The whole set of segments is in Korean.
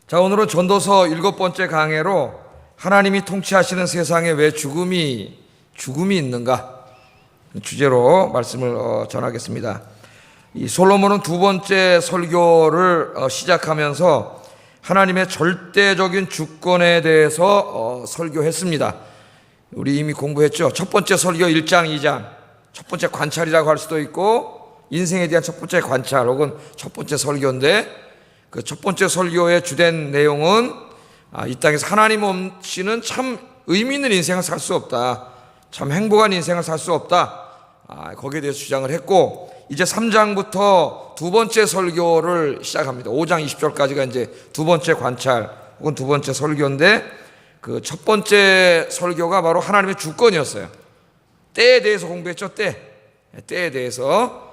자, 오늘은 전도서 7번째 강해로 하나님이 통치하시는 세상에 왜 죽음이 있는가 주제로 말씀을 전하겠습니다. 이 솔로몬은 두 번째 설교를 시작하면서 하나님의 절대적인 주권에 대해서 설교했습니다. 우리 이미 공부했죠. 첫 번째 설교 1장, 2장, 첫 번째 관찰이라고 할 수도 있고 인생에 대한 첫 번째 관찰 혹은 첫 번째 설교인데, 그 첫 번째 설교의 주된 내용은 이 땅에서 하나님 없이는 참 의미 있는 인생을 살 수 없다, 참 행복한 인생을 살 수 없다, 거기에 대해서 주장을 했고, 이제 3장부터 두 번째 설교를 시작합니다. 5장 20절까지가 이제 두 번째 관찰 혹은 두 번째 설교인데, 그 첫 번째 설교가 바로 하나님의 주권이었어요. 때에 대해서 공부했죠. 때에 대해서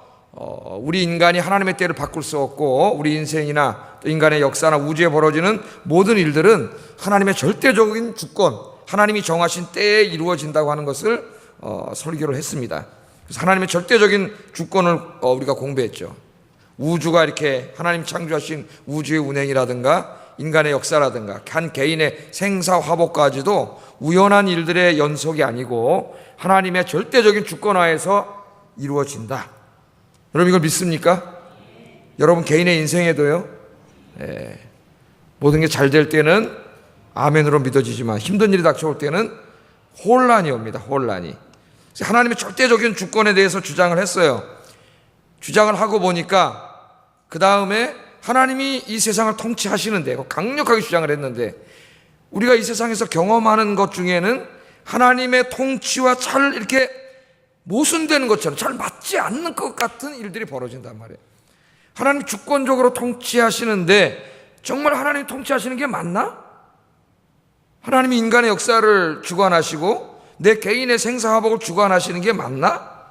우리 인간이 하나님의 때를 바꿀 수 없고, 우리 인생이나 또 인간의 역사나 우주에 벌어지는 모든 일들은 하나님의 절대적인 주권, 하나님이 정하신 때에 이루어진다고 하는 것을 설교를 했습니다. 그래서 하나님의 절대적인 주권을 우리가 공부했죠. 우주가 이렇게 하나님 창조하신 우주의 운행이라든가 인간의 역사라든가 한 개인의 생사화복까지도 우연한 일들의 연속이 아니고 하나님의 절대적인 주권하에서 이루어진다. 여러분 이걸 믿습니까? 여러분 개인의 인생에도요, 모든 게 잘 될 때는 아멘으로 믿어지지만 힘든 일이 닥쳐올 때는 혼란이 옵니다. 혼란이. 하나님의 절대적인 주권에 대해서 주장을 했어요. 주장을 하고 보니까 그 다음에 하나님이 이 세상을 통치하시는데, 강력하게 주장을 했는데, 우리가 이 세상에서 경험하는 것 중에는 하나님의 통치와 잘 이렇게 모순되는 것처럼 잘 맞지 않는 것 같은 일들이 벌어진단 말이에요. 하나님 주권적으로 통치하시는데 정말 하나님이 통치하시는 게 맞나? 하나님이 인간의 역사를 주관하시고 내 개인의 생사화복을 주관하시는 게 맞나?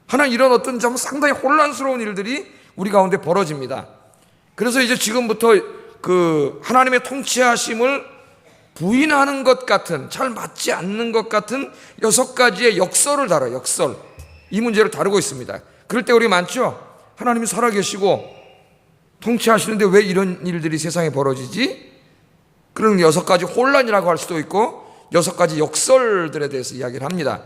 하나님 이런 어떤 좀 상당히 혼란스러운 일들이 우리 가운데 벌어집니다. 그래서 이제 지금부터 그 하나님의 통치하심을 부인하는 것 같은, 잘 맞지 않는 것 같은 6가지의 역설을 다뤄요. 역설. 이 문제를 다루고 있습니다. 그럴 때 우리 많죠? 하나님이 살아계시고 통치하시는데 왜 이런 일들이 세상에 벌어지지? 그런 6가지 혼란이라고 할 수도 있고 6가지 역설들에 대해서 이야기를 합니다.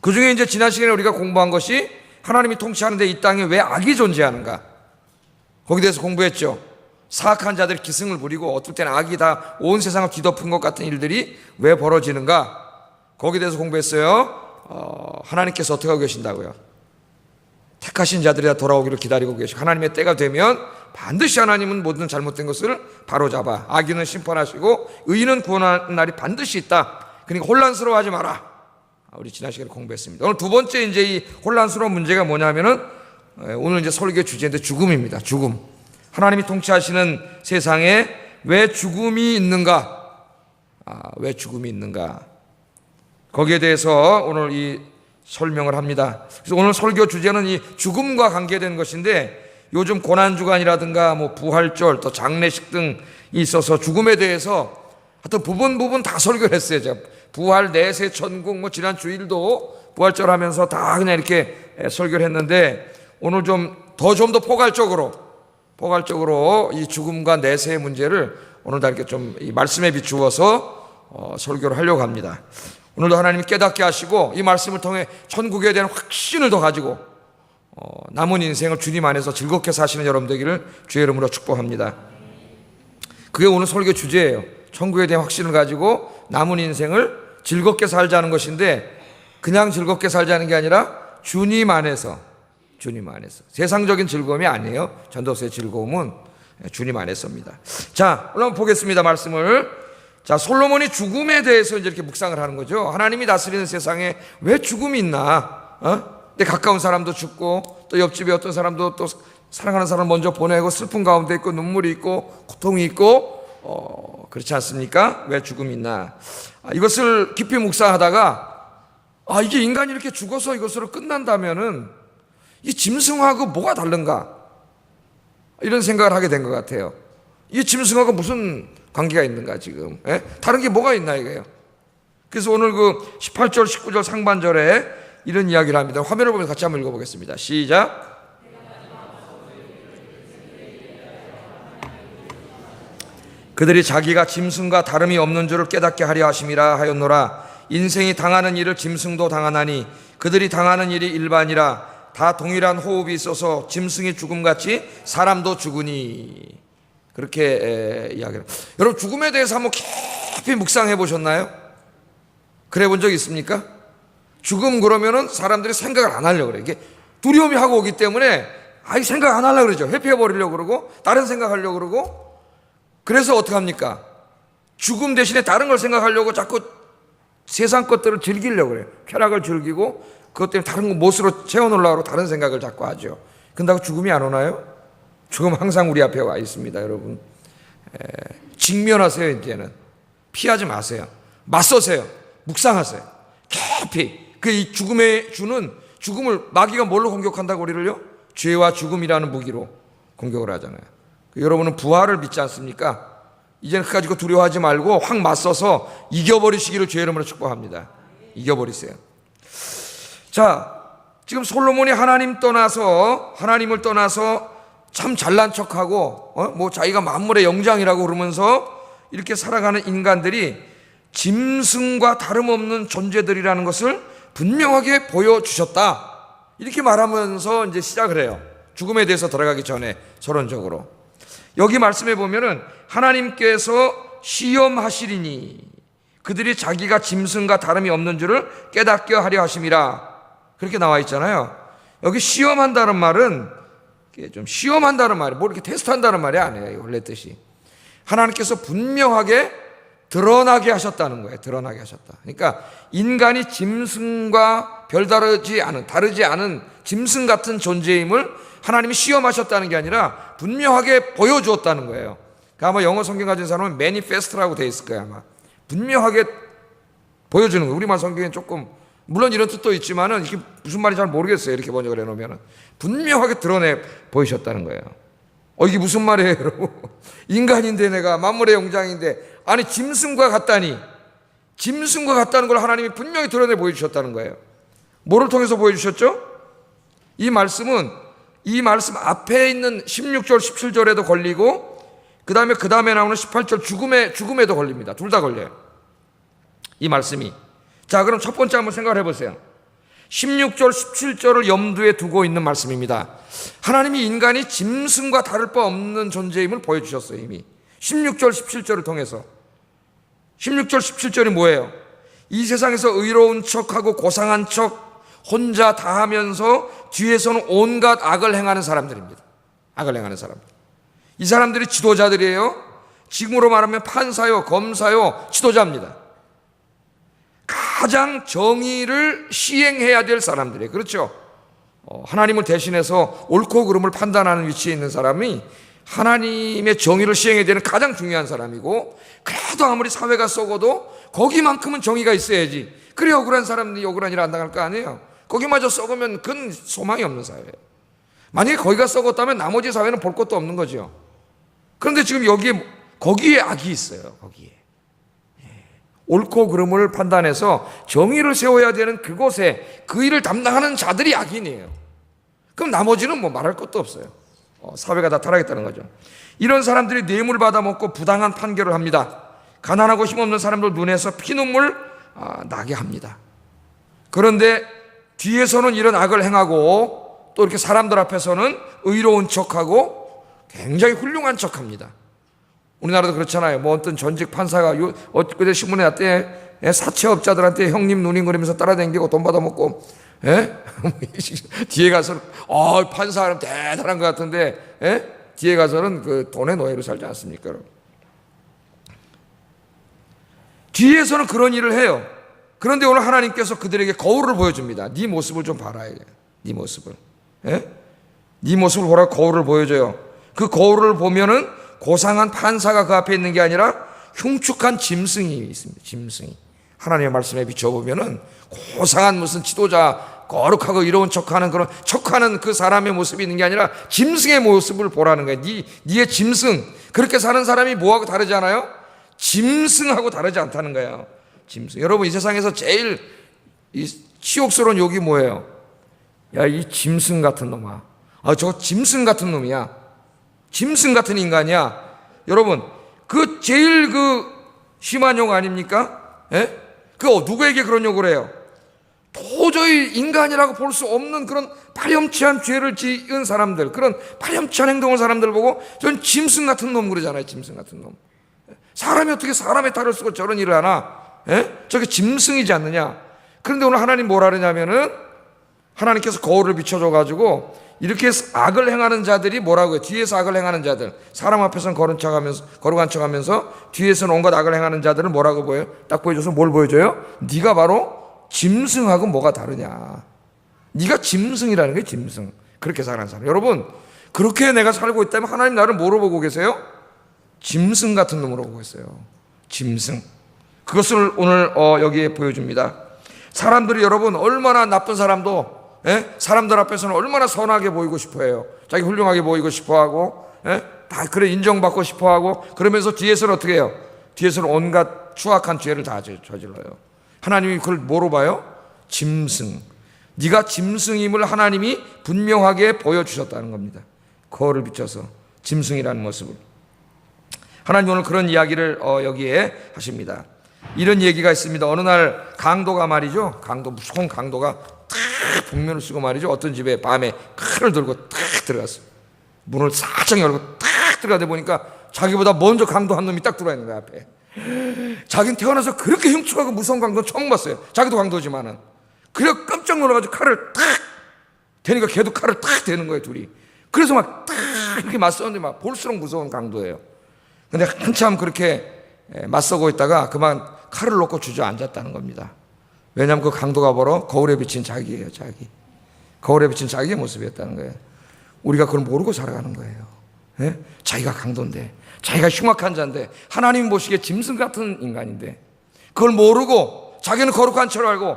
그 중에 이제 지난 시간에 우리가 공부한 것이 하나님이 통치하는데 이 땅에 왜 악이 존재하는가? 거기에 대해서 공부했죠. 사악한 자들이 기승을 부리고 어떨 때는 악이 다 온 세상을 뒤덮은 것 같은 일들이 왜 벌어지는가? 거기에 대해서 공부했어요. 하나님께서 어떻게 하고 계신다고요? 택하신 자들이 다 돌아오기를 기다리고 계시고, 하나님의 때가 되면 반드시 하나님은 모든 잘못된 것을 바로잡아 악인은 심판하시고 의인은 구원하는 날이 반드시 있다. 그러니까 혼란스러워하지 마라. 우리 지난 시간에 공부했습니다. 오늘 두 번째 이제 이 혼란스러운 문제가 뭐냐면은, 오늘 이제 설교 주제인데 죽음입니다. 죽음. 하나님이 통치하시는 세상에 왜 죽음이 있는가? 왜 죽음이 있는가? 거기에 대해서 오늘 이 설명을 합니다. 그래서 오늘 설교 주제는 이 죽음과 관계된 것인데, 요즘 고난주간이라든가 뭐 부활절 또 장례식 등이 있어서 죽음에 대해서 하여튼 부분 다 설교를 했어요. 제가 부활, 내세, 천국, 뭐 지난 주일도 부활절 하면서 다 그냥 이렇게 설교를 했는데, 오늘 좀 더 포괄적으로 이 죽음과 내세의 문제를 오늘 다 이렇게 좀 이 말씀에 비추어서 설교를 하려고 합니다. 오늘도 하나님이 깨닫게 하시고 이 말씀을 통해 천국에 대한 확신을 더 가지고 남은 인생을 주님 안에서 즐겁게 사시는 여러분 되기를 주의 이름으로 축복합니다. 그게 오늘 설교 주제예요. 천국에 대한 확신을 가지고 남은 인생을 즐겁게 살자는 것인데, 그냥 즐겁게 살자는 게 아니라 주님 안에서 세상적인 즐거움이 아니에요. 전도서의 즐거움은 주님 안에서입니다. 자, 오늘 한번 보겠습니다. 말씀을. 자, 솔로몬이 죽음에 대해서 이제 이렇게 묵상을 하는 거죠. 하나님이 다스리는 세상에 왜 죽음이 있나? 내 가까운 사람도 죽고, 또 옆집에 어떤 사람도 또 사랑하는 사람 먼저 보내고 슬픈 가운데 있고 눈물이 있고 고통이 있고, 그렇지 않습니까? 왜 죽음이 있나? 이것을 깊이 묵상하다가 이게 인간이 이렇게 죽어서 이것으로 끝난다면은 이 짐승하고 뭐가 다른가? 이런 생각을 하게 된 것 같아요. 이 짐승하고 무슨 관계가 있는가 지금? 다른 게 뭐가 있나 이거예요. 그래서 오늘 그 18절 19절 상반절에 이런 이야기를 합니다. 화면을 보면서 같이 한번 읽어보겠습니다. 시작. 그들이 자기가 짐승과 다름이 없는 줄을 깨닫게 하려 하심이라 하였노라. 인생이 당하는 일을 짐승도 당하나니 그들이 당하는 일이 일반이라. 다 동일한 호흡이 있어서 짐승이 죽음같이 사람도 죽으니. 그렇게 이야기를. 여러분, 죽음에 대해서 한번 깊이 묵상해 보셨나요? 그래 본 적 있습니까? 죽음 그러면은 사람들이 생각을 안 하려고 그래. 이게 두려움이 하고 오기 때문에 아예 생각 안 하려고 그러죠. 회피해 버리려고 그러고 다른 생각하려고 그러고. 그래서 어떻게 합니까? 죽음 대신에 다른 걸 생각하려고 자꾸 세상 것들을 즐기려고 그래요. 쾌락을 즐기고 그것 때문에 다른 거 못으로 채워놓으려고 다른 생각을 자꾸 하죠. 근다고 죽음이 안 오나요? 죽음 항상 우리 앞에 와 있습니다, 여러분. 직면하세요. 이제는 피하지 마세요. 맞서세요. 묵상하세요. 깊이. 그 이 죽음에 주는 죽음을, 마귀가 뭘로 공격한다고 우리를요? 죄와 죽음이라는 무기로 공격을 하잖아요. 여러분은 부활을 믿지 않습니까? 이제는 그 가지고 두려워하지 말고 확 맞서서 이겨버리시기를 주의 이름으로 축복합니다. 이겨버리세요. 자, 지금 솔로몬이 하나님을 떠나서 참 잘난 척하고 뭐 자기가 만물의 영장이라고 그러면서 이렇게 살아가는 인간들이 짐승과 다름없는 존재들이라는 것을 분명하게 보여주셨다. 이렇게 말하면서 이제 시작을 해요. 죽음에 대해서 들어가기 전에 서론적으로. 여기 말씀해 보면은 하나님께서 시험하시리니 그들이 자기가 짐승과 다름이 없는 줄을 깨닫게 하려 하심이라. 그렇게 나와 있잖아요. 여기 시험한다는 말은 좀 시험한다는 말이 뭐 이렇게 테스트한다는 말이 아니에요. 원래 뜻이. 하나님께서 분명하게 드러나게 하셨다는 거예요. 드러나게 하셨다. 그러니까 인간이 짐승과 다르지 않은 짐승 같은 존재임을 하나님이 시험하셨다는 게 아니라 분명하게 보여주었다는 거예요. 그러니까 아마 영어 성경 가진 사람은 매니페스트라고 되어 있을 거예요. 아마 분명하게 보여주는 거예요. 우리말 성경에 조금 물론 이런 뜻도 있지만은 이게 무슨 말인지 잘 모르겠어요. 이렇게 번역을 해놓으면 분명하게 드러내 보이셨다는 거예요. 이게 무슨 말이에요, 여러분? 인간인데 내가 만물의 영장인데 아니 짐승과 같다니, 짐승과 같다는 걸 하나님이 분명히 드러내 보여주셨다는 거예요. 뭐를 통해서 보여주셨죠? 이 말씀 앞에 있는 16절 17절에도 걸리고 그 다음에 나오는 18절 죽음에도 걸립니다. 둘 다 걸려요, 이 말씀이. 자, 그럼 첫 번째 한번 생각을 해보세요. 16절 17절을 염두에 두고 있는 말씀입니다. 하나님이 인간이 짐승과 다를 바 없는 존재임을 보여주셨어요. 이미 16절 17절을 통해서. 16절 17절이 뭐예요? 이 세상에서 의로운 척하고 고상한 척 혼자 다 하면서 뒤에서는 온갖 악을 행하는 사람들입니다. 악을 행하는 사람들. 이 사람들이 지도자들이에요. 지금으로 말하면 판사요, 검사요, 지도자입니다. 가장 정의를 시행해야 될 사람들이에요. 그렇죠? 하나님을 대신해서 옳고 그름을 판단하는 위치에 있는 사람이 하나님의 정의를 시행해야 되는 가장 중요한 사람이고, 그래도 아무리 사회가 썩어도 거기만큼은 정의가 있어야지. 그래 억울한 사람들이 억울한 일 안 당할 거 아니에요. 거기마저 썩으면 그건 소망이 없는 사회예요. 만약에 거기가 썩었다면 나머지 사회는 볼 것도 없는 거죠. 그런데 지금 거기에 악이 있어요. 거기에. 옳고 그름을 판단해서 정의를 세워야 되는 그곳에 그 일을 담당하는 자들이 악인이에요. 그럼 나머지는 뭐 말할 것도 없어요. 사회가 다 타락했다는 거죠. 이런 사람들이 뇌물 받아먹고 부당한 판결을 합니다. 가난하고 힘없는 사람들 눈에서 피눈물 나게 합니다. 그런데 뒤에서는 이런 악을 행하고 또 이렇게 사람들 앞에서는 의로운 척하고 굉장히 훌륭한 척합니다. 우리나라도 그렇잖아요. 뭐 어떤 전직 판사가 그때 신문에 났대. 사채업자들한테 형님 누님 그러면서 따라다니고 돈 받아먹고, 뒤에 가서는 판사는 대단한 것 같은데, 뒤에 가서는 그 돈의 노예로 살지 않습니까? 여러분? 뒤에서는 그런 일을 해요. 그런데 오늘 하나님께서 그들에게 거울을 보여줍니다. 네 모습을 좀 봐라. 네 모습을. 네 모습을 보라. 거울을 보여줘요. 그 거울을 보면은 고상한 판사가 그 앞에 있는 게 아니라 흉측한 짐승이 있습니다. 짐승이. 하나님의 말씀에 비춰보면은 고상한 무슨 지도자, 거룩하고 이로운 척하는 그 사람의 모습이 있는 게 아니라 짐승의 모습을 보라는 거예요. 네의 짐승. 그렇게 사는 사람이 뭐하고 다르지 않아요? 짐승하고 다르지 않다는 거예요. 짐승. 여러분, 이 세상에서 제일 치욕스러운 욕이 뭐예요? 야, 이 짐승 같은 놈아. 저거 짐승 같은 놈이야. 짐승 같은 인간이야. 여러분, 그 제일 심한 욕 아닙니까? 예? 누구에게 그런 욕을 해요? 도저히 인간이라고 볼 수 없는 그런 파렴치한 죄를 지은 사람들, 그런 파렴치한 행동을 사람들 보고 저는 짐승 같은 놈 그러잖아요. 짐승 같은 놈. 사람이 어떻게 사람의 탈을 쓰고 저런 일을 하나? 예? 저게 짐승이지 않느냐? 그런데 오늘 하나님 뭐라 그러냐면은 하나님께서 거울을 비춰줘가지고 이렇게 악을 행하는 자들이 뭐라고 해요? 뒤에서 악을 행하는 자들, 사람 앞에서는 거룩한 척하면서 뒤에서는 온갖 악을 행하는 자들을 뭐라고 보여요? 딱 보여줘서 뭘 보여줘요? 네가 바로 짐승하고 뭐가 다르냐? 네가 짐승이라는 게 짐승. 그렇게 사는 사람. 여러분, 그렇게 내가 살고 있다면 하나님 나를 뭐로 보고 계세요? 짐승 같은 놈으로 보고 있어요. 짐승. 그것을 오늘 여기에 보여줍니다. 사람들이 여러분 얼마나 나쁜 사람도 사람들 앞에서는 얼마나 선하게 보이고 싶어해요. 자기 훌륭하게 보이고 싶어하고 다 그래 인정받고 싶어하고, 그러면서 뒤에서는 어떻게 해요? 뒤에서는 온갖 추악한 죄를 다 저질러요. 하나님이 그걸 뭐로 봐요? 짐승. 네가 짐승임을 하나님이 분명하게 보여주셨다는 겁니다. 거울을 비춰서 짐승이라는 모습을. 하나님 오늘 그런 이야기를 여기에 하십니다. 이런 얘기가 있습니다. 어느 날 강도가 말이죠. 무서운 강도가 탁 복면을 쓰고 말이죠. 어떤 집에 밤에 칼을 들고 탁 들어갔어요. 문을 살짝 열고 탁 들어가다 보니까 자기보다 먼저 강도 한 놈이 딱 들어와 있는 거야, 앞에. 자기는 태어나서 그렇게 흉측하고 무서운 강도는 처음 봤어요. 자기도 강도지만은. 그래 깜짝 놀라가지고 칼을 탁 대니까 걔도 칼을 탁 대는 거예요, 둘이. 그래서 막 탁 이렇게 맞서는데 막 볼수록 무서운 강도예요. 근데 한참 그렇게 맞서고 있다가 그만 칼을 놓고 주저앉았다는 겁니다. 왜냐하면 그 강도가 바로 거울에 비친 자기예요, 자기. 거울에 비친 자기의 모습이었다는 거예요. 우리가 그걸 모르고 살아가는 거예요. 예? 자기가 강도인데, 자기가 흉악한 자인데, 하나님 보시기에 짐승 같은 인간인데, 그걸 모르고 자기는 거룩한 척을 알고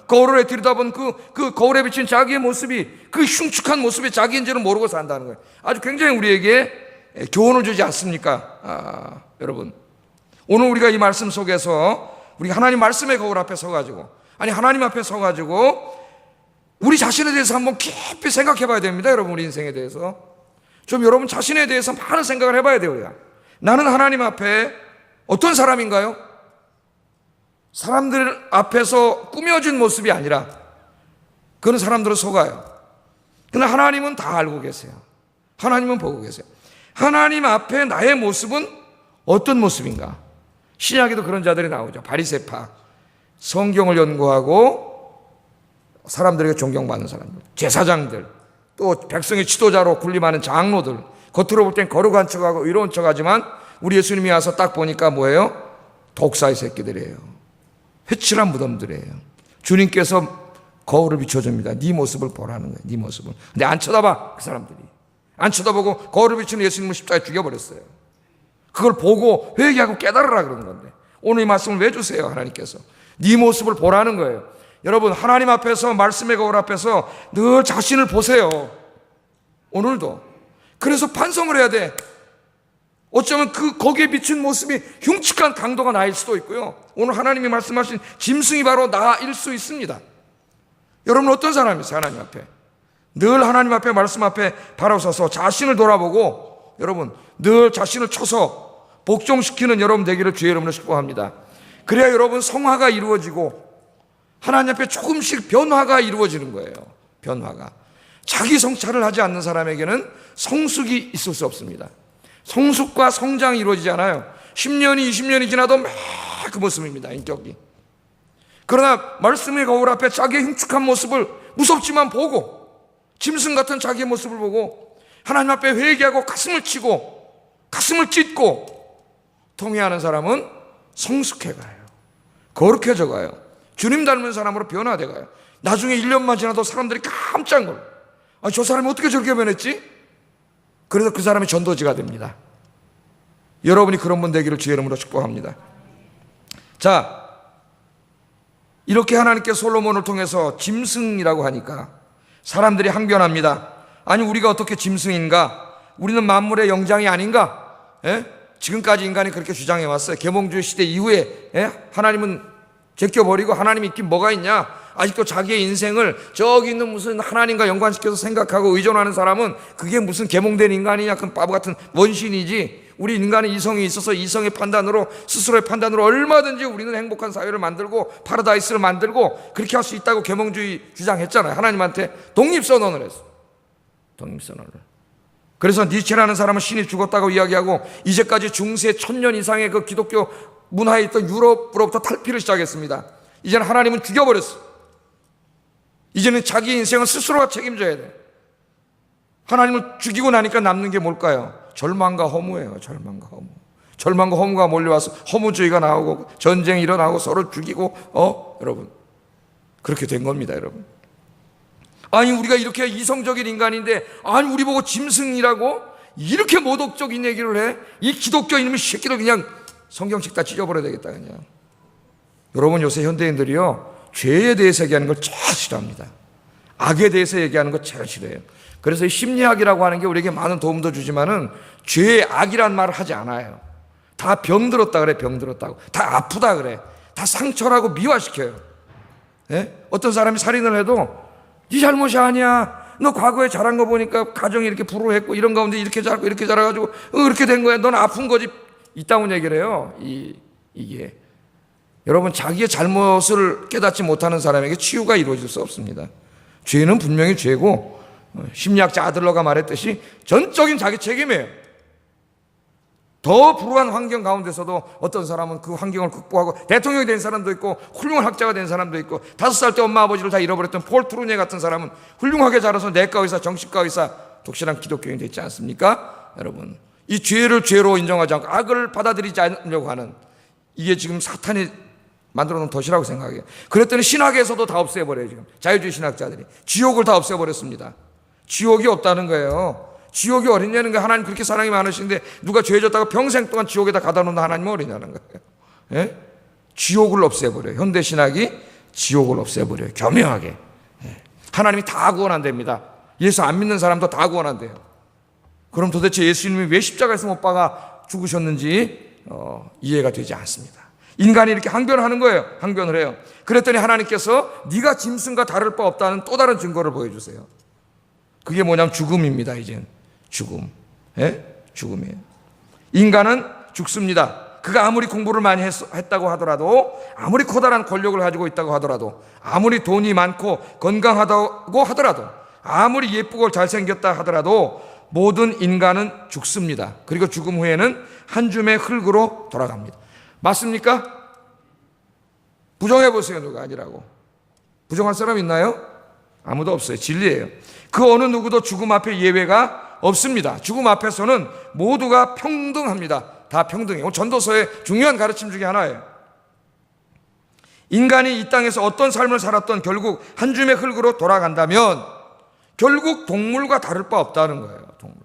거울에 들여다본 그 거울에 비친 자기의 모습이 그 흉측한 모습이 자기인지는 모르고 산다는 거예요. 아주 굉장히 우리에게 교훈을 주지 않습니까? 여러분, 오늘 우리가 이 말씀 속에서 우리가 하나님 말씀의 거울 앞에 서가지고, 하나님 앞에 서가지고 우리 자신에 대해서 한번 깊이 생각해 봐야 됩니다. 여러분, 우리 인생에 대해서 좀 여러분 자신에 대해서 많은 생각을 해봐야 돼요. 우리가. 나는 하나님 앞에 어떤 사람인가요? 사람들 앞에서 꾸며진 모습이 아니라 그런 사람들은 속아요. 그러나 하나님은 다 알고 계세요. 하나님은 보고 계세요. 하나님 앞에 나의 모습은 어떤 모습인가? 신약에도 그런 자들이 나오죠. 바리새파, 성경을 연구하고 사람들에게 존경받는 사람들, 제사장들, 또 백성의 지도자로 군림하는 장로들, 겉으로 볼 땐 거룩한 척하고 의로운 척하지만 우리 예수님이 와서 딱 보니까 뭐예요? 독사의 새끼들이에요. 회칠한 무덤들이에요. 주님께서 거울을 비춰줍니다. 네 모습을 보라는 거예요. 네 모습을. 근데 안 쳐다봐, 그 사람들이. 안 쳐다보고 거울을 비추는 예수님을 십자가에 죽여버렸어요. 그걸 보고 회개하고 깨달으라 그런 건데, 오늘 이 말씀을 왜 주세요? 하나님께서 네 모습을 보라는 거예요. 여러분, 하나님 앞에서, 말씀의 거울 앞에서 늘 자신을 보세요. 오늘도. 그래서 반성을 해야 돼. 어쩌면 거기에 비친 모습이 흉측한 강도가 나일 수도 있고요. 오늘 하나님이 말씀하신 짐승이 바로 나일 수 있습니다. 여러분, 어떤 사람이세요? 하나님 앞에 늘 하나님 앞에, 말씀 앞에 바로 서서 자신을 돌아보고, 여러분 늘 자신을 쳐서 복종시키는 여러분 되기를 주의 이름으로 축복합니다. 그래야 여러분 성화가 이루어지고 하나님 앞에 조금씩 변화가 이루어지는 거예요. 변화가. 자기 성찰을 하지 않는 사람에게는 성숙이 있을 수 없습니다. 성숙과 성장이 이루어지지 않아요. 10년이 20년이 지나도 매 그 모습입니다, 인격이. 그러나 말씀의 거울 앞에 자기의 흉측한 모습을 무섭지만 보고, 짐승 같은 자기의 모습을 보고 하나님 앞에 회개하고 가슴을 치고 가슴을 찢고 통회하는 사람은 성숙해 가요. 거룩해져 가요. 주님 닮은 사람으로 변화돼 가요. 나중에 1년만 지나도 사람들이 깜짝 놀라요. 저 사람이 어떻게 저렇게 변했지? 그래서 그 사람이 전도지가 됩니다. 여러분이 그런 분 되기를 주의 이름으로 축복합니다. 자, 이렇게 하나님께서 솔로몬을 통해서 짐승이라고 하니까 사람들이 항변합니다. 아니, 우리가 어떻게 짐승인가? 우리는 만물의 영장이 아닌가? 지금까지 인간이 그렇게 주장해 왔어요. 계몽주의 시대 이후에 하나님은 제껴버리고 하나님이 있긴 뭐가 있냐? 아직도 자기의 인생을 저기 있는 무슨 하나님과 연관시켜서 생각하고 의존하는 사람은 그게 무슨 계몽된 인간이냐? 그건 바보 같은 원신이지. 우리 인간의 이성이 있어서 이성의 판단으로, 스스로의 판단으로 얼마든지 우리는 행복한 사회를 만들고 파라다이스를 만들고 그렇게 할 수 있다고 계몽주의 주장했잖아요. 하나님한테 독립선언을 했어. 독립선언을. 그래서 니체라는 사람은 신이 죽었다고 이야기하고 이제까지 중세 1000년 이상의 그 기독교 문화에 있던 유럽으로부터 탈피를 시작했습니다. 이제는 하나님은 죽여버렸어. 이제는 자기 인생을 스스로가 책임져야 돼. 하나님을 죽이고 나니까 남는 게 뭘까요? 절망과 허무예요. 절망과 허무. 절망과 허무가 몰려와서 허무주의가 나오고 전쟁이 일어나고 서로 죽이고 여러분 그렇게 된 겁니다. 여러분. 아니 우리가 이렇게 이성적인 인간인데 아니 우리 보고 짐승이라고 이렇게 모독적인 얘기를 해? 이 기독교 이놈의 새끼들 그냥 성경책 다 찢어버려야 되겠다 그냥. 여러분 요새 현대인들이요 죄에 대해서 얘기하는 걸 제일 싫어합니다. 악에 대해서 얘기하는 거 제일 싫어해요. 그래서 이 심리학이라고 하는 게 우리에게 많은 도움도 주지만은 죄의 악이란 말을 하지 않아요. 다 병들었다 그래. 병들었다고. 다 아프다 그래. 다 상처라고 미화시켜요. 예? 어떤 사람이 살인을 해도 네 잘못이 아니야. 너 과거에 잘한 거 보니까 가정이 이렇게 불우했고 이런 가운데 이렇게 자랐고 이렇게 자라가지고 그렇게 된 거야. 넌 아픈 거지. 이따운 얘기를 해요. 이게 여러분 자기의 잘못을 깨닫지 못하는 사람에게 치유가 이루어질 수 없습니다. 죄는 분명히 죄고 심리학자 아들러가 말했듯이 전적인 자기 책임이에요. 더 불우한 환경 가운데서도 어떤 사람은 그 환경을 극복하고 대통령이 된 사람도 있고 훌륭한 학자가 된 사람도 있고 5살 때 엄마 아버지를 다 잃어버렸던 폴 트루네 같은 사람은 훌륭하게 자라서 내과 의사, 정신과 의사, 독실한 기독교인이 됐지 않습니까? 여러분 이 죄를 죄로 인정하지 않고 악을 받아들이지 않으려고 하는 이게 지금 사탄이 만들어 놓은 덫이라고 생각해요. 그랬더니 신학에서도 다 없애버려요. 지금 자유주의 신학자들이 지옥을 다 없애버렸습니다. 지옥이 없다는 거예요. 지옥이 어딨냐는 거예요. 하나님 그렇게 사랑이 많으신데 누가 죄졌다가 평생 동안 지옥에다 가다 놓는 하나님은 어디냐는 거예요. 예? 지옥을 없애버려요. 현대신학이 지옥을 없애버려요. 교묘하게. 예. 하나님이 다 구원한답니다. 예수 안 믿는 사람도 다 구원한대요. 그럼 도대체 예수님이 왜 십자가에서 못 박아 죽으셨는지 이해가 되지 않습니다. 인간이 이렇게 항변하는 거예요. 항변을 해요. 그랬더니 하나님께서 네가 짐승과 다를 바 없다는 또 다른 증거를 보여주세요. 그게 뭐냐면 죽음입니다. 이젠 죽음. 예? 죽음이에요. 인간은 죽습니다. 그가 아무리 공부를 많이 했다고 하더라도 아무리 커다란 권력을 가지고 있다고 하더라도 아무리 돈이 많고 건강하다고 하더라도 아무리 예쁘고 잘생겼다 하더라도 모든 인간은 죽습니다. 그리고 죽음 후에는 한 줌의 흙으로 돌아갑니다. 맞습니까? 부정해 보세요. 누가 아니라고. 부정할 사람 있나요? 아무도 없어요. 진리예요. 그 어느 누구도 죽음 앞에 예외가 없습니다. 죽음 앞에서는 모두가 평등합니다. 다 평등해요. 전도서의 중요한 가르침 중에 하나예요. 인간이 이 땅에서 어떤 삶을 살았던 결국 한 줌의 흙으로 돌아간다면 결국 동물과 다를 바 없다는 거예요. 동물.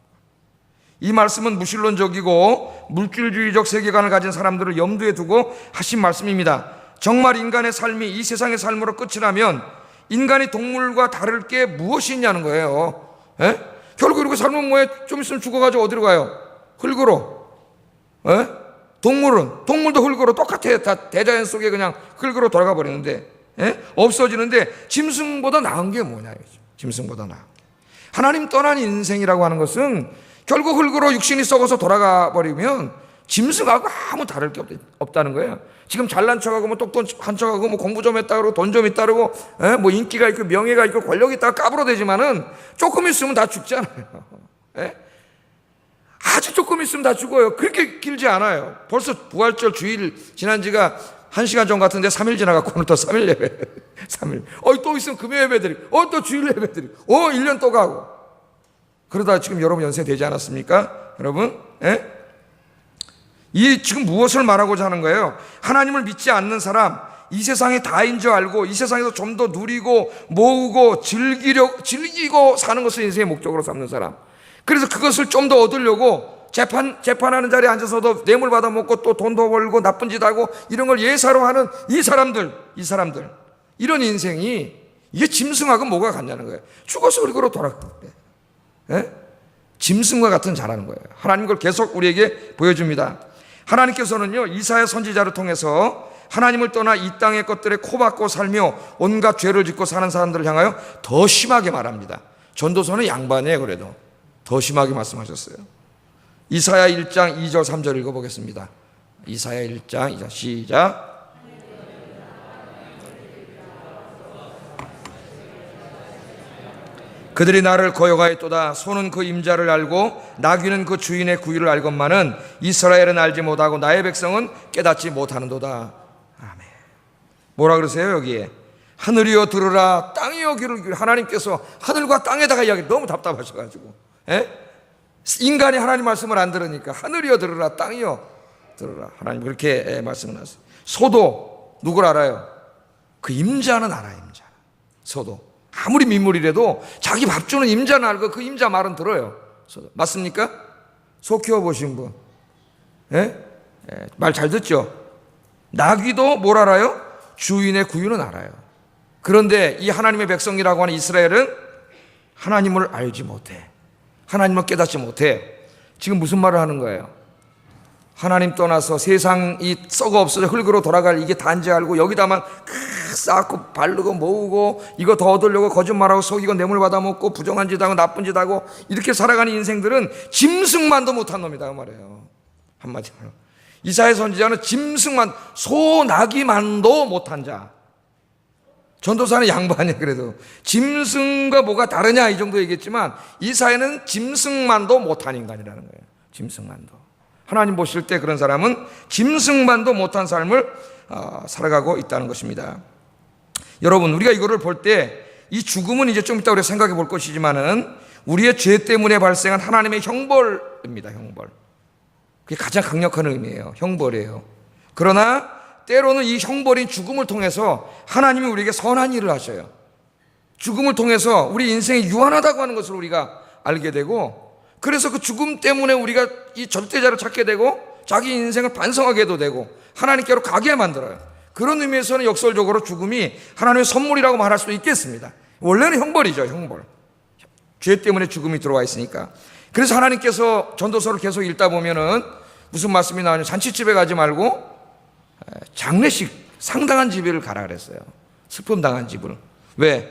이 말씀은 무신론적이고 물질주의적 세계관을 가진 사람들을 염두에 두고 하신 말씀입니다. 정말 인간의 삶이 이 세상의 삶으로 끝이 나면 인간이 동물과 다를 게 무엇이 있냐는 거예요. 에? 결국 이렇게 살면 뭐해? 좀 있으면 죽어가지고 어디로 가요? 흙으로. 에? 동물도 흙으로 똑같아요. 다 대자연 속에 그냥 흙으로 돌아가 버리는데 없어지는데 짐승보다 나은 게 뭐냐? 짐승보다 나은 게. 하나님 떠난 인생이라고 하는 것은 결국 흙으로 육신이 썩어서 돌아가 버리면 짐승하고 아무 다를 게 없다는 거예요. 지금 잘난 척하고 뭐 똑똑한 척하고 뭐 공부 좀 했다 그러고 돈 좀 있다 그러고 뭐 인기가 있고 명예가 있고 권력이 있다가 까불어대지만은 조금 있으면 다 죽잖아요. 아주 조금 있으면 다 죽어요. 그렇게 길지 않아요. 벌써 부활절 주일 지난 지가 1시간 전 같은데 3일 지나갔고 오늘 또 3일 예배. 3일. 또 있으면 금요 예배들이. 또 주일 예배들이. 1년 또 가고. 그러다 지금 여러분 연세 되지 않았습니까? 여러분? 이 지금 무엇을 말하고자 하는 거예요? 하나님을 믿지 않는 사람, 이 세상이 다인 줄 알고 이 세상에서 좀 더 누리고 모으고 즐기고 사는 것을 인생의 목적으로 삼는 사람. 그래서 그것을 좀 더 얻으려고 재판하는 자리에 앉아서도 뇌물 받아먹고 또 돈도 벌고 나쁜 짓 하고 이런 걸 예사로 하는 이 사람들 이런 인생이 이게 짐승하고 뭐가 같냐는 거예요. 죽어서 흙으로 돌아가는데 짐승과 같은 자라는 거예요. 하나님 그걸 계속 우리에게 보여줍니다. 하나님께서는요 이사야 선지자를 통해서 하나님을 떠나 이 땅의 것들에 코박고 살며 온갖 죄를 짓고 사는 사람들을 향하여 더 심하게 말합니다. 전도서는 양반이에요. 그래도 더 심하게 말씀하셨어요. 이사야 1장 2절 3절 읽어보겠습니다. 이사야 1장 2절 시작. 그들이 나를 거역하였도다. 소는 그 임자를 알고 나귀는 그 주인의 구유를 알건만은 이스라엘은 알지 못하고 나의 백성은 깨닫지 못하는도다. 아멘. 뭐라 그러세요 여기에? 하늘이여 들으라, 땅이여 귀를 기울이라. 하나님께서 하늘과 땅에다가 이야기 너무 답답하셔가지고, 인간이 하나님 말씀을 안 들으니까 하늘이여 들으라, 땅이여 들으라. 하나님 그렇게 말씀을 하세요. 소도 누굴 알아요? 그 임자는 알아요. 임자. 소도 아무리 민물이라도 자기 밥 주는 임자는 알고 그 임자 말은 들어요. 소도. 맞습니까? 소 키워보신 분, 말 잘 듣죠? 나귀도 뭘 알아요? 주인의 구유는 알아요. 그런데 이 하나님의 백성이라고 하는 이스라엘은 하나님을 알지 못해. 하나님을 깨닫지 못해. 지금 무슨 말을 하는 거예요? 하나님 떠나서 세상이 썩어 없어져 흙으로 돌아갈 이게 단지 알고 여기다만 쌓고 바르고 모으고 이거 더 얻으려고 거짓말하고 속이고 뇌물 받아먹고 부정한 짓 하고 나쁜 짓 하고 이렇게 살아가는 인생들은 짐승만도 못한 놈이다 그 말이에요. 한마디로 이사야 선지자는 짐승만, 소 나귀만도 못한 자. 전도사는 양반이에요. 그래도 짐승과 뭐가 다르냐 이 정도 얘기했지만 이사야는 짐승만도 못한 인간이라는 거예요. 짐승만도. 하나님 보실 때 그런 사람은 짐승만도 못한 삶을 살아가고 있다는 것입니다. 여러분, 우리가 이거를 볼 때 이 죽음은 이제 좀 이따 우리가 생각해 볼 것이지만은 우리의 죄 때문에 발생한 하나님의 형벌입니다. 형벌. 그게 가장 강력한 의미예요. 형벌이에요. 그러나 때로는 이 형벌인 죽음을 통해서 하나님이 우리에게 선한 일을 하셔요. 죽음을 통해서 우리 인생이 유한하다고 하는 것을 우리가 알게 되고, 그래서 그 죽음 때문에 우리가 이 절대자를 찾게 되고 자기 인생을 반성하게도 되고 하나님께로 가게 만들어요. 그런 의미에서는 역설적으로 죽음이 하나님의 선물이라고 말할 수도 있겠습니다. 원래는 형벌이죠. 형벌. 죄 때문에 죽음이 들어와 있으니까. 그래서 하나님께서 전도서를 계속 읽다 보면은 무슨 말씀이 나오냐면 잔치집에 가지 말고 장례식 상당한 집을 가라 그랬어요. 슬픔 당한 집을. 왜?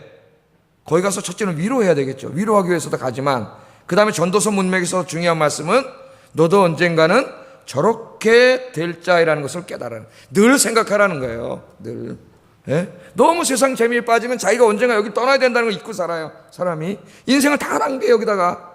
거기 가서 첫째는 위로해야 되겠죠. 위로하기 위해서도 가지만 그 다음에 전도서 문맥에서 중요한 말씀은 너도 언젠가는 저렇게 될 자이라는 것을 깨달아라. 늘 생각하라는 거예요. 늘. 너무 세상 재미에 빠지면 자기가 언젠가 여기 떠나야 된다는 걸 잊고 살아요. 사람이 인생을 다 낭비해 여기다가.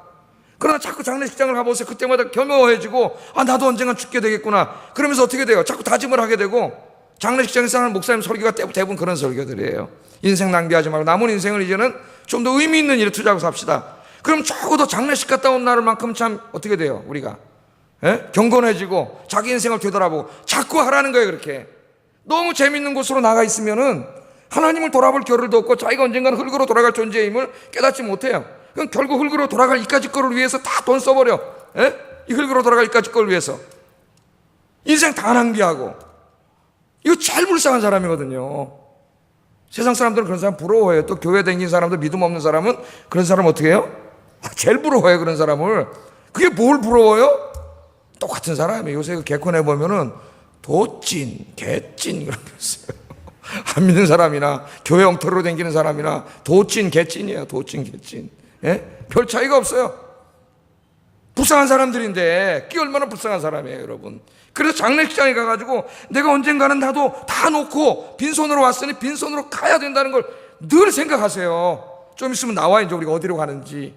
그러나 자꾸 장례식장을 가보세요. 그때마다 겸허해지고 나도 언젠가 죽게 되겠구나. 그러면서 어떻게 돼요? 자꾸 다짐을 하게 되고. 장례식장에서 하는 목사님 설교가 대부분 그런 설교들이에요. 인생 낭비하지 말고 남은 인생을 이제는 좀 더 의미 있는 일에 투자하고 삽시다. 그럼 적어도 장례식 갔다 온 날만큼 참 어떻게 돼요? 우리가 경건해지고 자기 인생을 되돌아보고 자꾸 하라는 거예요. 그렇게 너무 재밌는 곳으로 나가 있으면은 하나님을 돌아볼 겨를도 없고 자기가 언젠가는 흙으로 돌아갈 존재임을 깨닫지 못해요. 그럼 결국 흙으로 돌아갈 이까짓 거를 위해서 다 돈 써버려. 이 흙으로 돌아갈 이까짓 거를 위해서 인생 다 낭비하고. 이거 제일 불쌍한 사람이거든요. 세상 사람들은 그런 사람 부러워해요. 또 교회 다니는 사람들, 믿음 없는 사람은 그런 사람 어떻게 해요? 제일 부러워해요. 그런 사람을. 그게 뭘 부러워요? 똑같은 사람이에요. 요새 그 개콘에 보면은 도찐, 개찐 이런 게 있어요. 안 믿는 사람이나 교회 엉터리로 다니는 사람이나 도찐, 개찐이에요. 도찐, 개찐. 별 차이가 없어요. 불쌍한 사람들인데 끼 얼마나 불쌍한 사람이에요, 여러분. 그래서 장례식장에 가가지고 내가 언젠가는 나도 다 놓고 빈손으로 왔으니 빈손으로 가야 된다는 걸 늘 생각하세요. 좀 있으면 나와 이제 우리가 어디로 가는지.